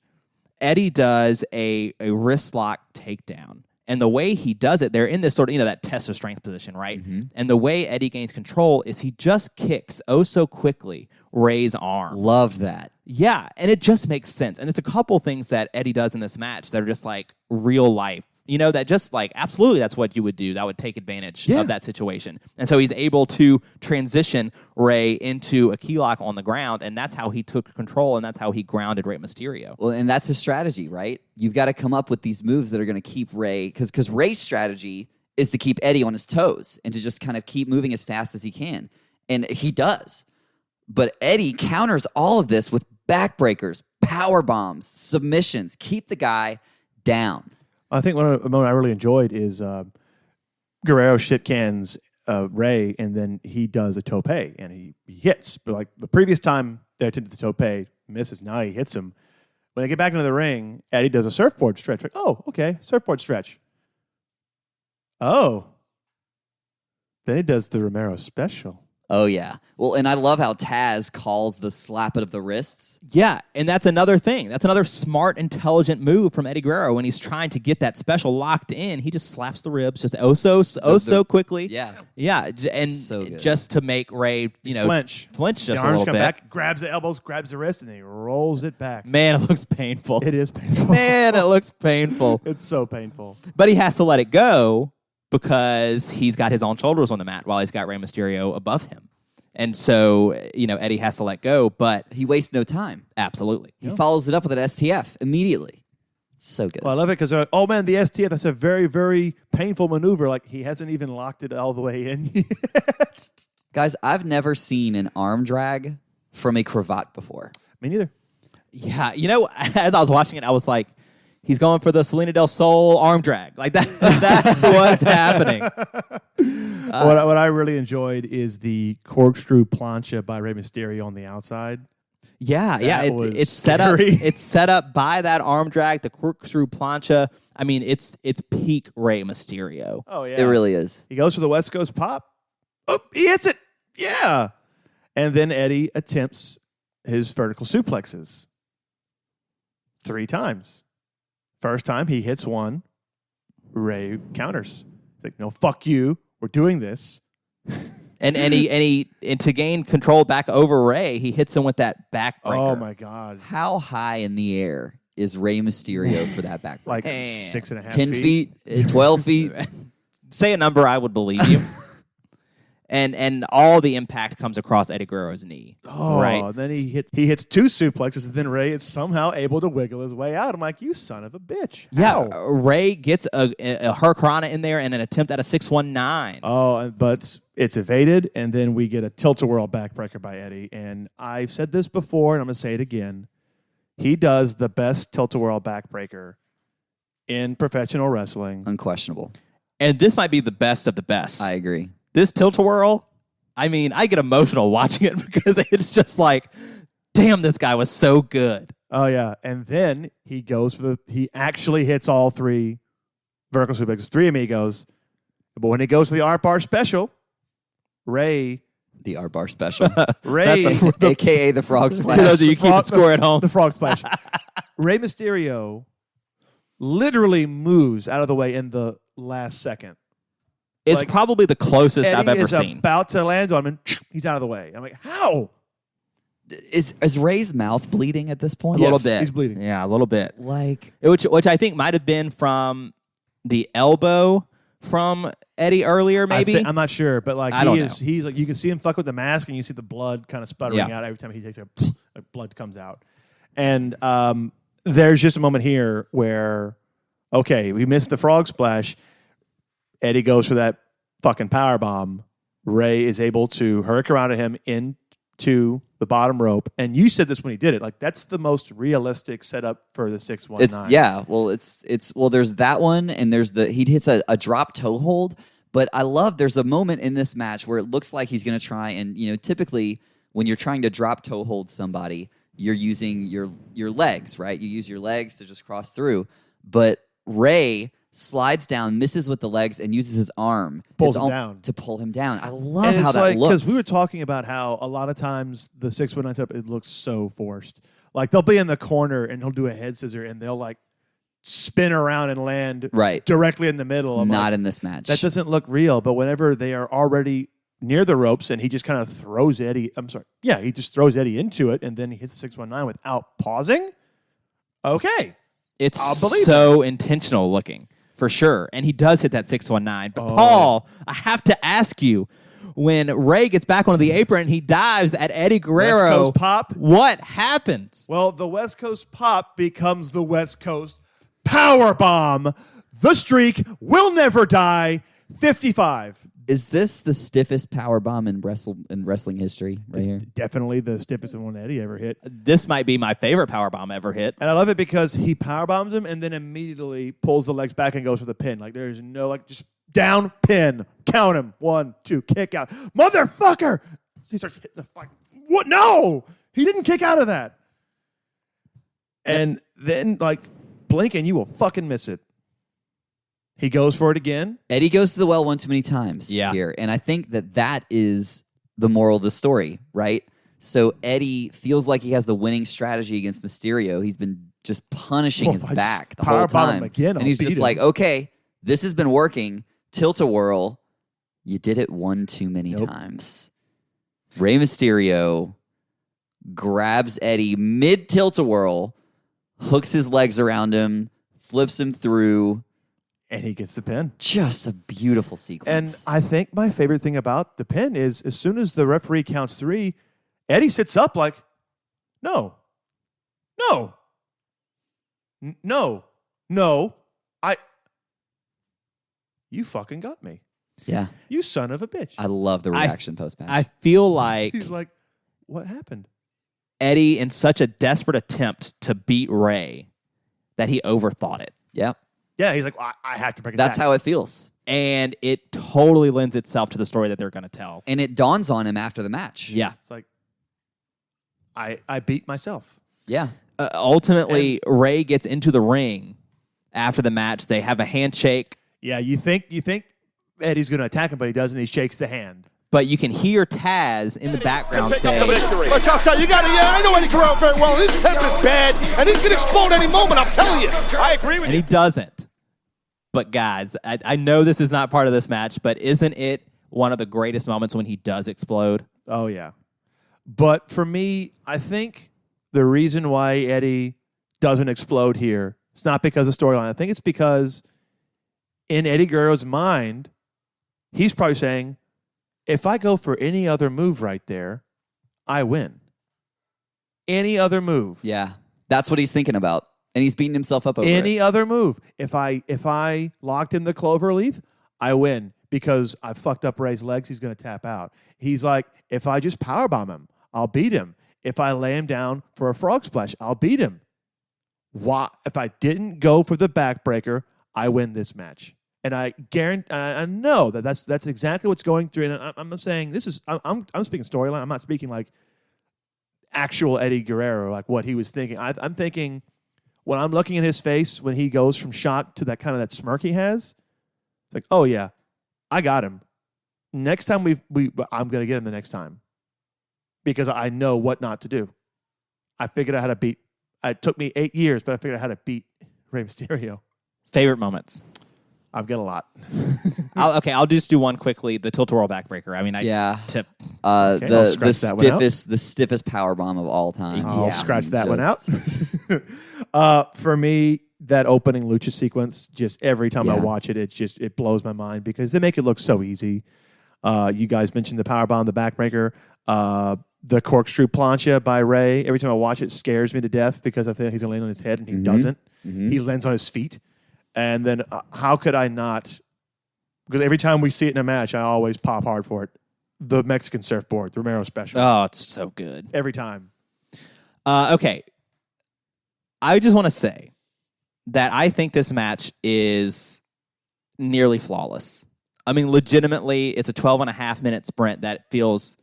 Eddie does a wristlock takedown. And the way he does it, they're in this sort of, that test of strength position, right? Mm-hmm. And the way Eddie gains control is he just kicks so quickly Ray's arm. Loved that. Yeah, and it just makes sense. And it's a couple things that Eddie does in this match that are just like real life. That just like, absolutely, that's what you would do. That would take advantage of that situation. And so he's able to transition Ray into a key lock on the ground, and that's how he took control, and that's how he grounded Rey Mysterio. Well, and that's his strategy, right? You've got to come up with these moves that are going to keep Ray, because Ray's strategy is to keep Eddie on his toes and to just kind of keep moving as fast as he can. And he does. But Eddie counters all of this with backbreakers, power bombs, submissions, keep the guy down. I think one I really enjoyed is Guerrero shit cans Ray, and then he does a tope, and he hits. But like the previous time they attempted the tope, misses. Now he hits him. When they get back into the ring, Eddie does a surfboard stretch. Like, oh, okay, surfboard stretch. Oh. Then he does the Romero special. Oh, yeah. Well, and I love how Taz calls the slap it of the wrists. Yeah, and that's another thing. That's another smart, intelligent move from Eddie Guerrero when he's trying to get that special locked in. He just slaps the ribs just so quickly. Yeah. Yeah, and So good. just to make Ray, Flinch just the a arms little come bit. back, grabs the elbows, grabs the wrist, and then he rolls it back. Man, it looks painful. It is painful. Man, it looks painful. It's so painful. But he has to let it go because he's got his own shoulders on the mat while he's got Rey Mysterio above him. And so, Eddie has to let go, but He wastes no time. absolutely. He follows it up with an STF immediately. So good. Well, I love it because they're like, oh man, the STF, that's a very, very painful maneuver. Like he hasn't even locked it all the way in yet. Guys, I've never seen an arm drag from a cravat before. Me neither. Yeah, as I was watching it, I was like, he's going for the Selena Del Sol arm drag. Like that's what's happening. What I really enjoyed is the corkscrew plancha by Rey Mysterio on the outside. Yeah, That was it's set up. scary. It's set up by that arm drag, the corkscrew plancha. I mean, it's peak Rey Mysterio. Oh yeah, It really is. He goes for the West Coast pop. Oh, he hits it. Yeah, and then Eddie attempts his vertical suplexes 3 times. First time he hits one, Ray counters. He's like, no, fuck you. We're doing this. And to gain control back over Ray, he hits him with that backbreaker. Oh my God. How high in the air is Rey Mysterio for that back? Like Man. 6.5 10 feet? 12 feet? Say a number, I would believe you. and all the impact comes across Eddie Guerrero's knee. Oh, right? then he hits 2 suplexes, and then Ray is somehow able to wiggle his way out. I'm like, you son of a bitch. Yeah, How? Ray gets a Hurricanrana in there and an attempt at a 619. Oh, but it's evaded, and then we get a tilt-a-whirl backbreaker by Eddie. And I've said this before, and I'm going to say it again. He does the best tilt-a-whirl backbreaker in professional wrestling. Unquestionable. And this might be the best of the best. I agree. This tilt-a-whirl, I mean, I get emotional watching it because it's just like, damn, this guy was so good. Oh, yeah. And then he goes for he actually hits all 3 vertical suplexes, 3 amigos. But when he goes for the arm bar special, Ray, The R Bar special. Ray, AKA the Frog Splash. For those of you keeping score at home. the frog splash. Rey Mysterio literally moves out of the way in the last second. It's Like, probably the closest Eddie I've ever is seen. about to land on him, and he's out of the way. I'm like, how? Is Ray's mouth bleeding at this point? A little Yes, bit. he's bleeding. Yeah, a little bit. Like, Which I think might have been from the elbow from Eddie earlier, maybe. I'm not sure, but like I don't he's like, you can see him fuck with the mask, and you see the blood kind of sputtering Yeah. out every time he takes like blood comes out. And there's just a moment here where, okay, we missed the frog splash. Eddie goes for that fucking power bomb. Ray is able to hurricane around him in to the bottom rope, and you said this when he did it. Like that's the most realistic setup for the 619. Well, there's that one, and he hits a drop toe hold. But I love there's a moment in this match where it looks like he's going to try, and typically when you're trying to drop toe hold somebody, you're using your legs, right? You use your legs to just cross through. But Ray slides down, misses with the legs, and uses his arm to pull him down. I love how that looks. Because we were talking about how a lot of times the 619 setup, it looks so forced. Like they'll be in the corner and he'll do a head scissor and they'll like spin around and land directly in the middle. Not in this match. That doesn't look real. But whenever they are already near the ropes and he just kind of throws Eddie. He just throws Eddie into it and then he hits the 619 without pausing. Okay. It's so intentional looking. For sure. And he does hit that 619. But Paul, I have to ask you, when Ray gets back onto the apron, he dives at Eddie Guerrero. West Coast pop. What happens? Well, the West Coast pop becomes the West Coast power bomb. The streak will never die. 55. Is this the stiffest power bomb in wrestling history right here? Definitely the stiffest one Eddie ever hit. This might be my favorite power bomb ever hit. And I love it because he power bombs him and then immediately pulls the legs back and goes for the pin. Like there's no just down pin. Count him. 1, 2, kick out. Motherfucker! He starts hitting the fuck. What? No! He didn't kick out of that. And then blink and you will fucking miss it. He goes for it again. Eddie goes to the well one too many times here. And I think that is the moral of the story, right? So Eddie feels like he has the winning strategy against Mysterio. He's been just punishing his back the whole time. Again, and he's just like, okay, this has been working. Tilt-a-whirl. You did it one too many times. Rey Mysterio grabs Eddie mid-tilt-a-whirl, hooks his legs around him, flips him through, and he gets the pin. Just a beautiful sequence. And I think my favorite thing about the pin is as soon as the referee counts 3, Eddie sits up like, no, you fucking got me. Yeah. You son of a bitch. I love the reaction post-match. I feel like he's like, what happened? Eddie, in such a desperate attempt to beat Ray, that he overthought it. Yeah. Yeah, he's like, I have to bring it That's back. how it feels. And it totally lends itself to the story that they're going to tell. And it dawns on him after the match. Yeah. It's like, I beat myself. Yeah. Ultimately, Ray gets into the ring after the match. They have a handshake. Yeah, you think Eddie's going to attack him, but he doesn't. He shakes the hand. But you can hear Taz in the background say, Look, I'll tell you, I know Eddie Guerrero very well. His temper is bad, and he's going to explode any moment, I'm telling you. I agree with and you. he doesn't. But guys, I know this is not part of this match, but isn't it one of the greatest moments when he does explode? Oh, yeah. But for me, I think the reason why Eddie doesn't explode here, it's not because of storyline. I think it's because in Eddie Guerrero's mind, he's probably saying, if I go for any other move right there, I win. Any other move. Yeah. That's what he's thinking about. And he's beating himself up over Any it. other move. If I locked in the cloverleaf, I win because I fucked up Ray's legs. He's going to tap out. He's like, if I just powerbomb him, I'll beat him. If I lay him down for a frog splash, I'll beat him. Why? If I didn't go for the backbreaker, I win this match. And I guarantee, I know that's exactly what's going through. And I'm saying this is, I'm speaking storyline. I'm not speaking like actual Eddie Guerrero, like what he was thinking. I'm thinking when I'm looking at his face when he goes from shock to that kind of that smirk he has, it's like, oh yeah, I got him. Next time I'm gonna get him the next time because I know what not to do. I figured out how to beat. It took me 8 years, but I figured out how to beat Rey Mysterio. Favorite moments? I've got a lot. I'll just do one quickly. The tilt-a-whirl backbreaker. I mean, Okay, the stiffest power bomb of all time. I'll scratch that one out. For me, that opening lucha sequence, just every time I watch it, it blows my mind because they make it look so easy. You guys mentioned the power bomb, the backbreaker, the corkscrew plancha by Ray. Every time I watch it, scares me to death because I think he's going to land on his head, and he doesn't. Mm-hmm. He lands on his feet. And then how could I not? Because every time we see it in a match, I always pop hard for it. the Mexican surfboard, the Romero special. Oh, it's so good. Every time. Okay. I just want to say that I think this match is nearly flawless. I mean, legitimately, it's a 12.5-minute sprint that feels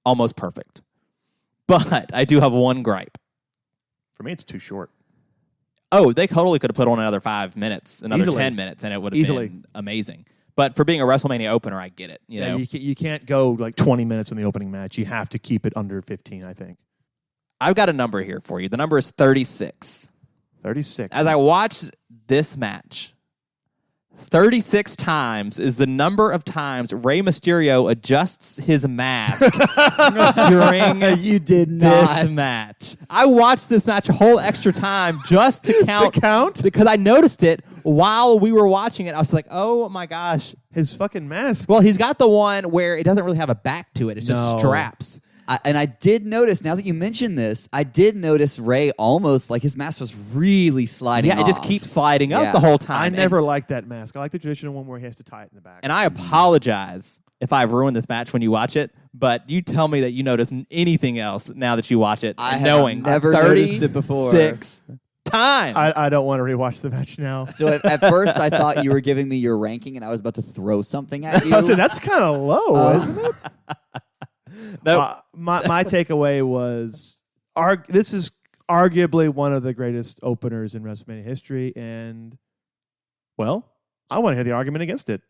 almost perfect. But I do have one gripe. For me, it's too short. Oh, they totally could have put on another 5 minutes, another Easily. 10 minutes, and it would have been amazing. But for being a WrestleMania opener, I get it. You know? You can't go like 20 minutes in the opening match. You have to keep it under 15, I think. I've got a number here for you. The number is 36. 36. As I watch this match, 36 times is the number of times Rey Mysterio adjusts his mask during You did this not. match. I watched this match a whole extra time just to count. To count? Because I noticed it while we were watching it. I was like, oh my gosh. His fucking mask. Well, he's got the one where it doesn't really have a back to it. It's just No. straps. And I did notice, now that you mentioned this, I did notice Ray almost like his mask was really sliding Yeah, it just off. keeps sliding up Yeah. the whole time. I never liked that mask. I like the traditional one where he has to tie it in the back. And I apologize if I've ruined this match when you watch it, but you tell me that you notice anything else now that you watch it, I have knowing never noticed it before. 36 times. I don't want to rewatch the match now. So at first I thought you were giving me your ranking and I was about to throw something at you. I said, that's kind of low, isn't it? Nope. My takeaway was this is arguably one of the greatest openers in WrestleMania history, and well, I want to hear the argument against it.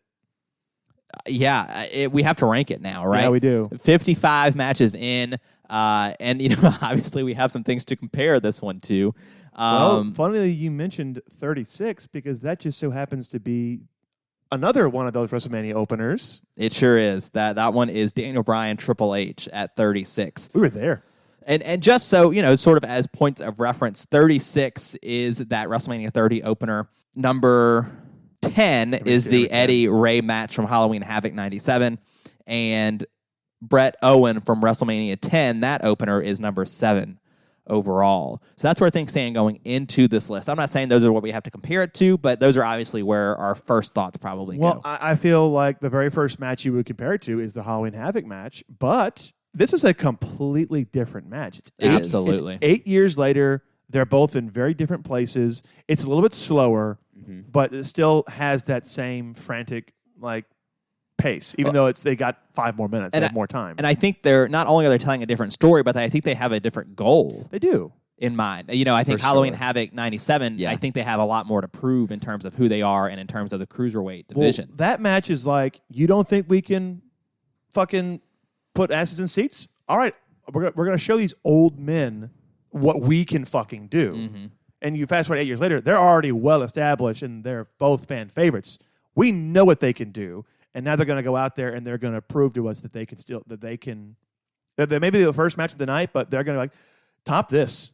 Yeah, we have to rank it now, right? Yeah, we do. 55 matches in, and you know, obviously we have some things to compare this one to. Well, funnily you mentioned 36 because that just so happens to be another one of those WrestleMania openers. It sure is. That one is Daniel Bryan Triple H at 36. We were there. And just so, you know, sort of as points of reference, 36 is that WrestleMania 30 opener. Number 10 is the Eddie Ray match from Halloween Havoc 97. And Bret Owen from WrestleMania 10, that opener is number 7 overall. So that's where I think saying going into this list. I'm not saying those are what we have to compare it to, but those are obviously where our first thoughts probably Well, go. I feel like the very first match you would compare it to is the Halloween Havoc match, but this is a completely different match. Absolutely. It's 8 years later. They're both in very different places. It's a little bit slower, but it still has that same frantic like pace, even though they got 5 more minutes, they have more time. And I think they're not only are they telling a different story, but I think they have a different goal. They do. In mind. You know, I think For Halloween sure. Havoc 97, Yeah. I think they have a lot more to prove in terms of who they are and in terms of the cruiserweight division. Well, that match is like, you don't think we can fucking put asses in seats? All right, we're going to show these old men what we can fucking do. Mm-hmm. And you fast forward 8 years later, they're already well established and they're both fan favorites. We know what they can do. And now they're going to go out there and they're going to prove to us that they may be the first match of the night, but they're going to like top this.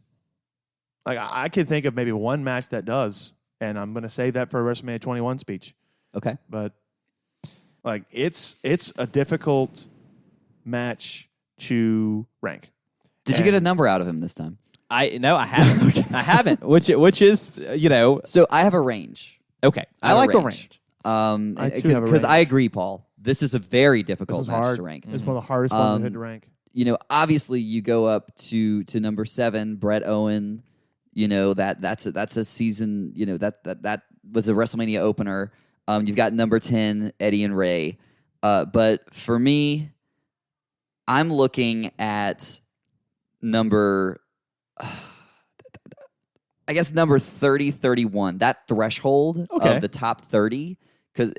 Like I can think of maybe one match that does, and I'm going to save that for a WrestleMania 21 speech. Okay. But like it's a difficult match to rank. Did you get a number out of him this time? I haven't. I haven't. Which is, you know, So I have a range. okay. I have like a the range. I too have a Because range. I agree, Paul. This is a very This difficult was match hard. to rank. It's one of the hardest ones I had to rank. You know, obviously you go up to number 7, Bret Owen. You know that's a season. You know that was a WrestleMania opener. You've got number 10, Eddie and Ray. But for me, I'm looking at number, I guess number 30, 31. That threshold of the top 30, because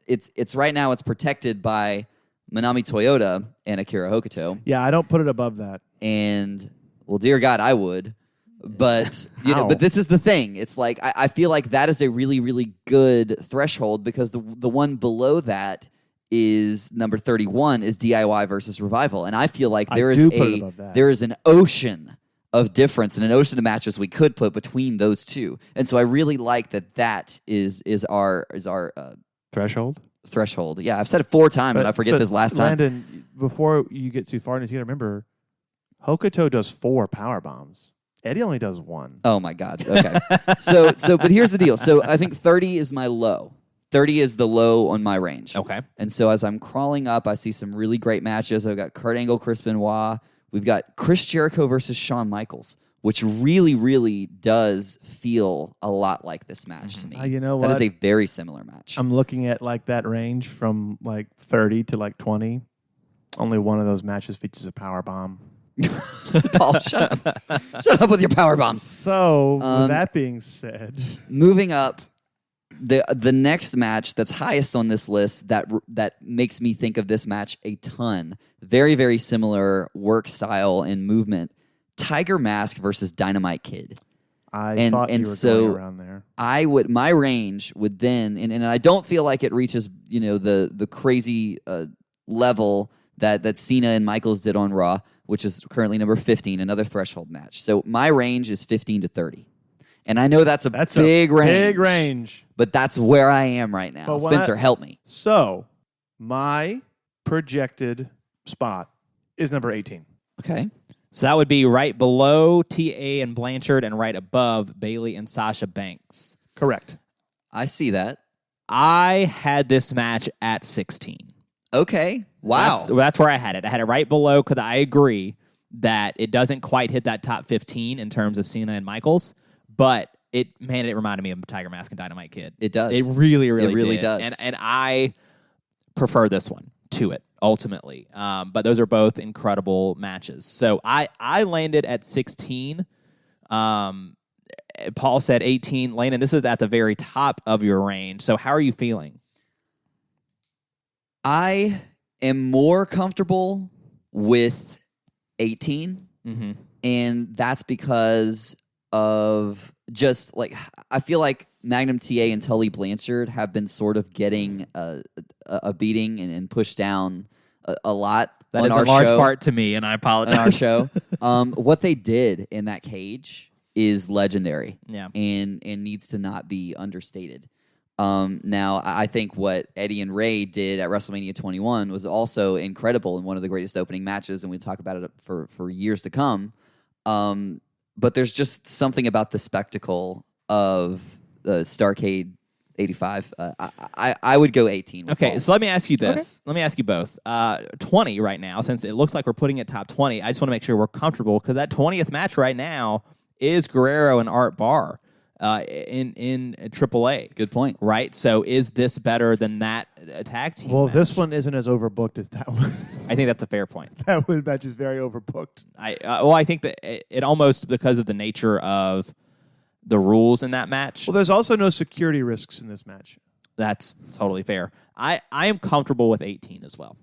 it's right now it's protected by Manami Toyota and Akira Hokuto. Yeah, I don't put it above that. And well, dear God, I would. But you know, How? but this is the thing. It's like I feel like that is a really, really good threshold because the one below that is number 31 is DIY versus Revival, and I feel like there is do put it above that. there is an ocean of difference and an ocean of matches we could put between those two, and so I really like that is our Threshold? threshold. Yeah, I've said it 4 times, and I forget this last time. Landon, before you get too far into it, you got to remember, Hokuto does 4 power bombs. Eddie only does 1. Oh my God. Okay. so but here's the deal. So I think 30 is my low. 30 is the low on my range. Okay. And so as I'm crawling up, I see some really great matches. I've got Kurt Angle, Chris Benoit. We've got Chris Jericho versus Shawn Michaels, which really, really does feel a lot like this match to me. You know That what? is a very similar match. I'm looking at like that range from like 30 to like 20. Only one of those matches features a power bomb. Paul, shut up. Shut up with your power bombs. So, with that being said, Moving up, the next match that's highest on this list that makes me think of this match a ton. Very, very similar work style and movement. Tiger Mask versus Dynamite Kid. I thought you were going around there. My range would then, and I don't feel like it reaches, the crazy level that Cena and Michaels did on Raw, which is currently number 15, another threshold match. So my range is 15 to 30. And I know that's a big range. Big range. But that's where I am right now. But Spencer, help me. So, my projected spot is number 18. Okay. So that would be right below TA and Blanchard and right above Bailey and Sasha Banks. Correct. I see that. I had this match at 16. Okay. Wow. That's where I had it. I had it right below because I agree that it doesn't quite hit that top 15 in terms of Cena and Michaels, but it reminded me of Tiger Mask and Dynamite Kid. It does. It really, really, It really did. does. And I prefer this one to it ultimately. But those are both incredible matches. So I landed at 16. Paul said 18. Landon, this is at the very top of your range. So how are you feeling? I am more comfortable with 18. Mm-hmm. And that's because of just like, I feel like Magnum TA and Tully Blanchard have been sort of getting a beating and pushed down a lot. That on is our a large show, part to me, and I apologize. on our show. What they did in that cage is legendary. Yeah. And needs to not be understated. Now, I think what Eddie and Ray did at WrestleMania 21 was also incredible and one of the greatest opening matches, and we'll talk about it for years to come. But there's just something about the spectacle of the Starrcade 85. I would go 18. Okay, Paul. so let me ask you this. Let me ask you both. 20 right now, since it looks like we're putting it top 20, I just want to make sure we're comfortable because that 20th match right now is Guerrero and Art Barr in AAA. Good point. Right? So is this better than that tag team Well, match? this one isn't as overbooked as that one. I think that's a fair point. That one match is very overbooked. I think that it almost, because of the nature of the rules in that match, Well, there's also no security risks in this match. that's totally fair. I am comfortable with 18 as well.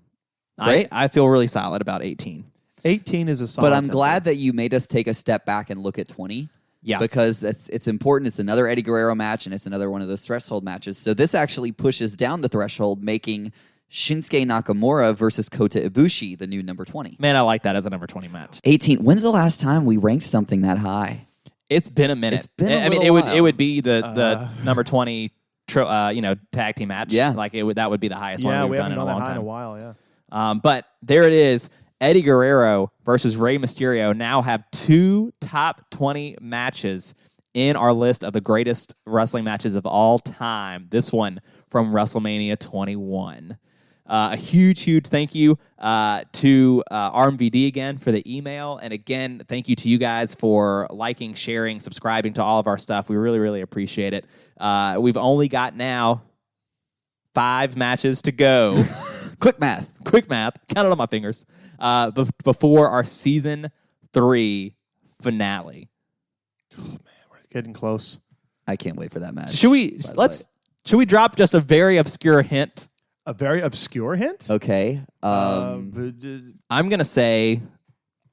Great. I feel really solid about 18. 18 is a solid But I'm number. glad that you made us take a step back and look at 20. Yeah. Because it's important. It's another Eddie Guerrero match, and it's another one of those threshold matches. So this actually pushes down the threshold, making Shinsuke Nakamura versus Kota Ibushi the new number 20. Man, I like that as a number 20 match. 18. When's the last time we ranked something that high? It's been a minute. It's been a I mean, little it while. would be the number 20 tag team match. Yeah. Like that would be the highest Yeah, one we we've done haven't in a gone that long high in a time. while, yeah. But there it is. Eddie Guerrero versus Rey Mysterio now have 2 top 20 matches in our list of the greatest wrestling matches of all time. This one from WrestleMania 21. A huge thank you to RMVD again for the email. And again, thank you to you guys for liking, sharing, subscribing to all of our stuff. We really appreciate it. We've only got now 5 matches to go. Quick math. Count it on my fingers. Before our season 3 finale. Getting close. I can't wait for that match. Should we drop just a very obscure hint? A very obscure hint? Okay. I'm gonna say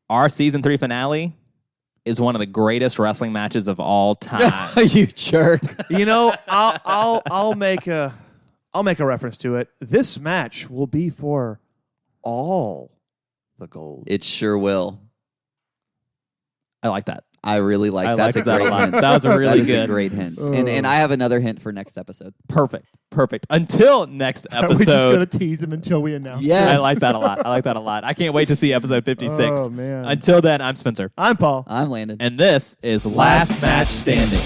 our season 3 finale is one of the greatest wrestling matches of all time. You jerk. You know, I'll make a reference to it. This match will be for all the gold. It sure will. I like that. I really like I that's liked a that a great lot. hint. That was a really That is good- a great hint. And I have another hint for next episode. Perfect. Until next Are we just episode. going to tease him until we announce Yes. I like that a lot. I can't wait to see episode 56. Oh, man. Until then, I'm Spencer. I'm Paul. I'm Landon. And this is Last Match Standing.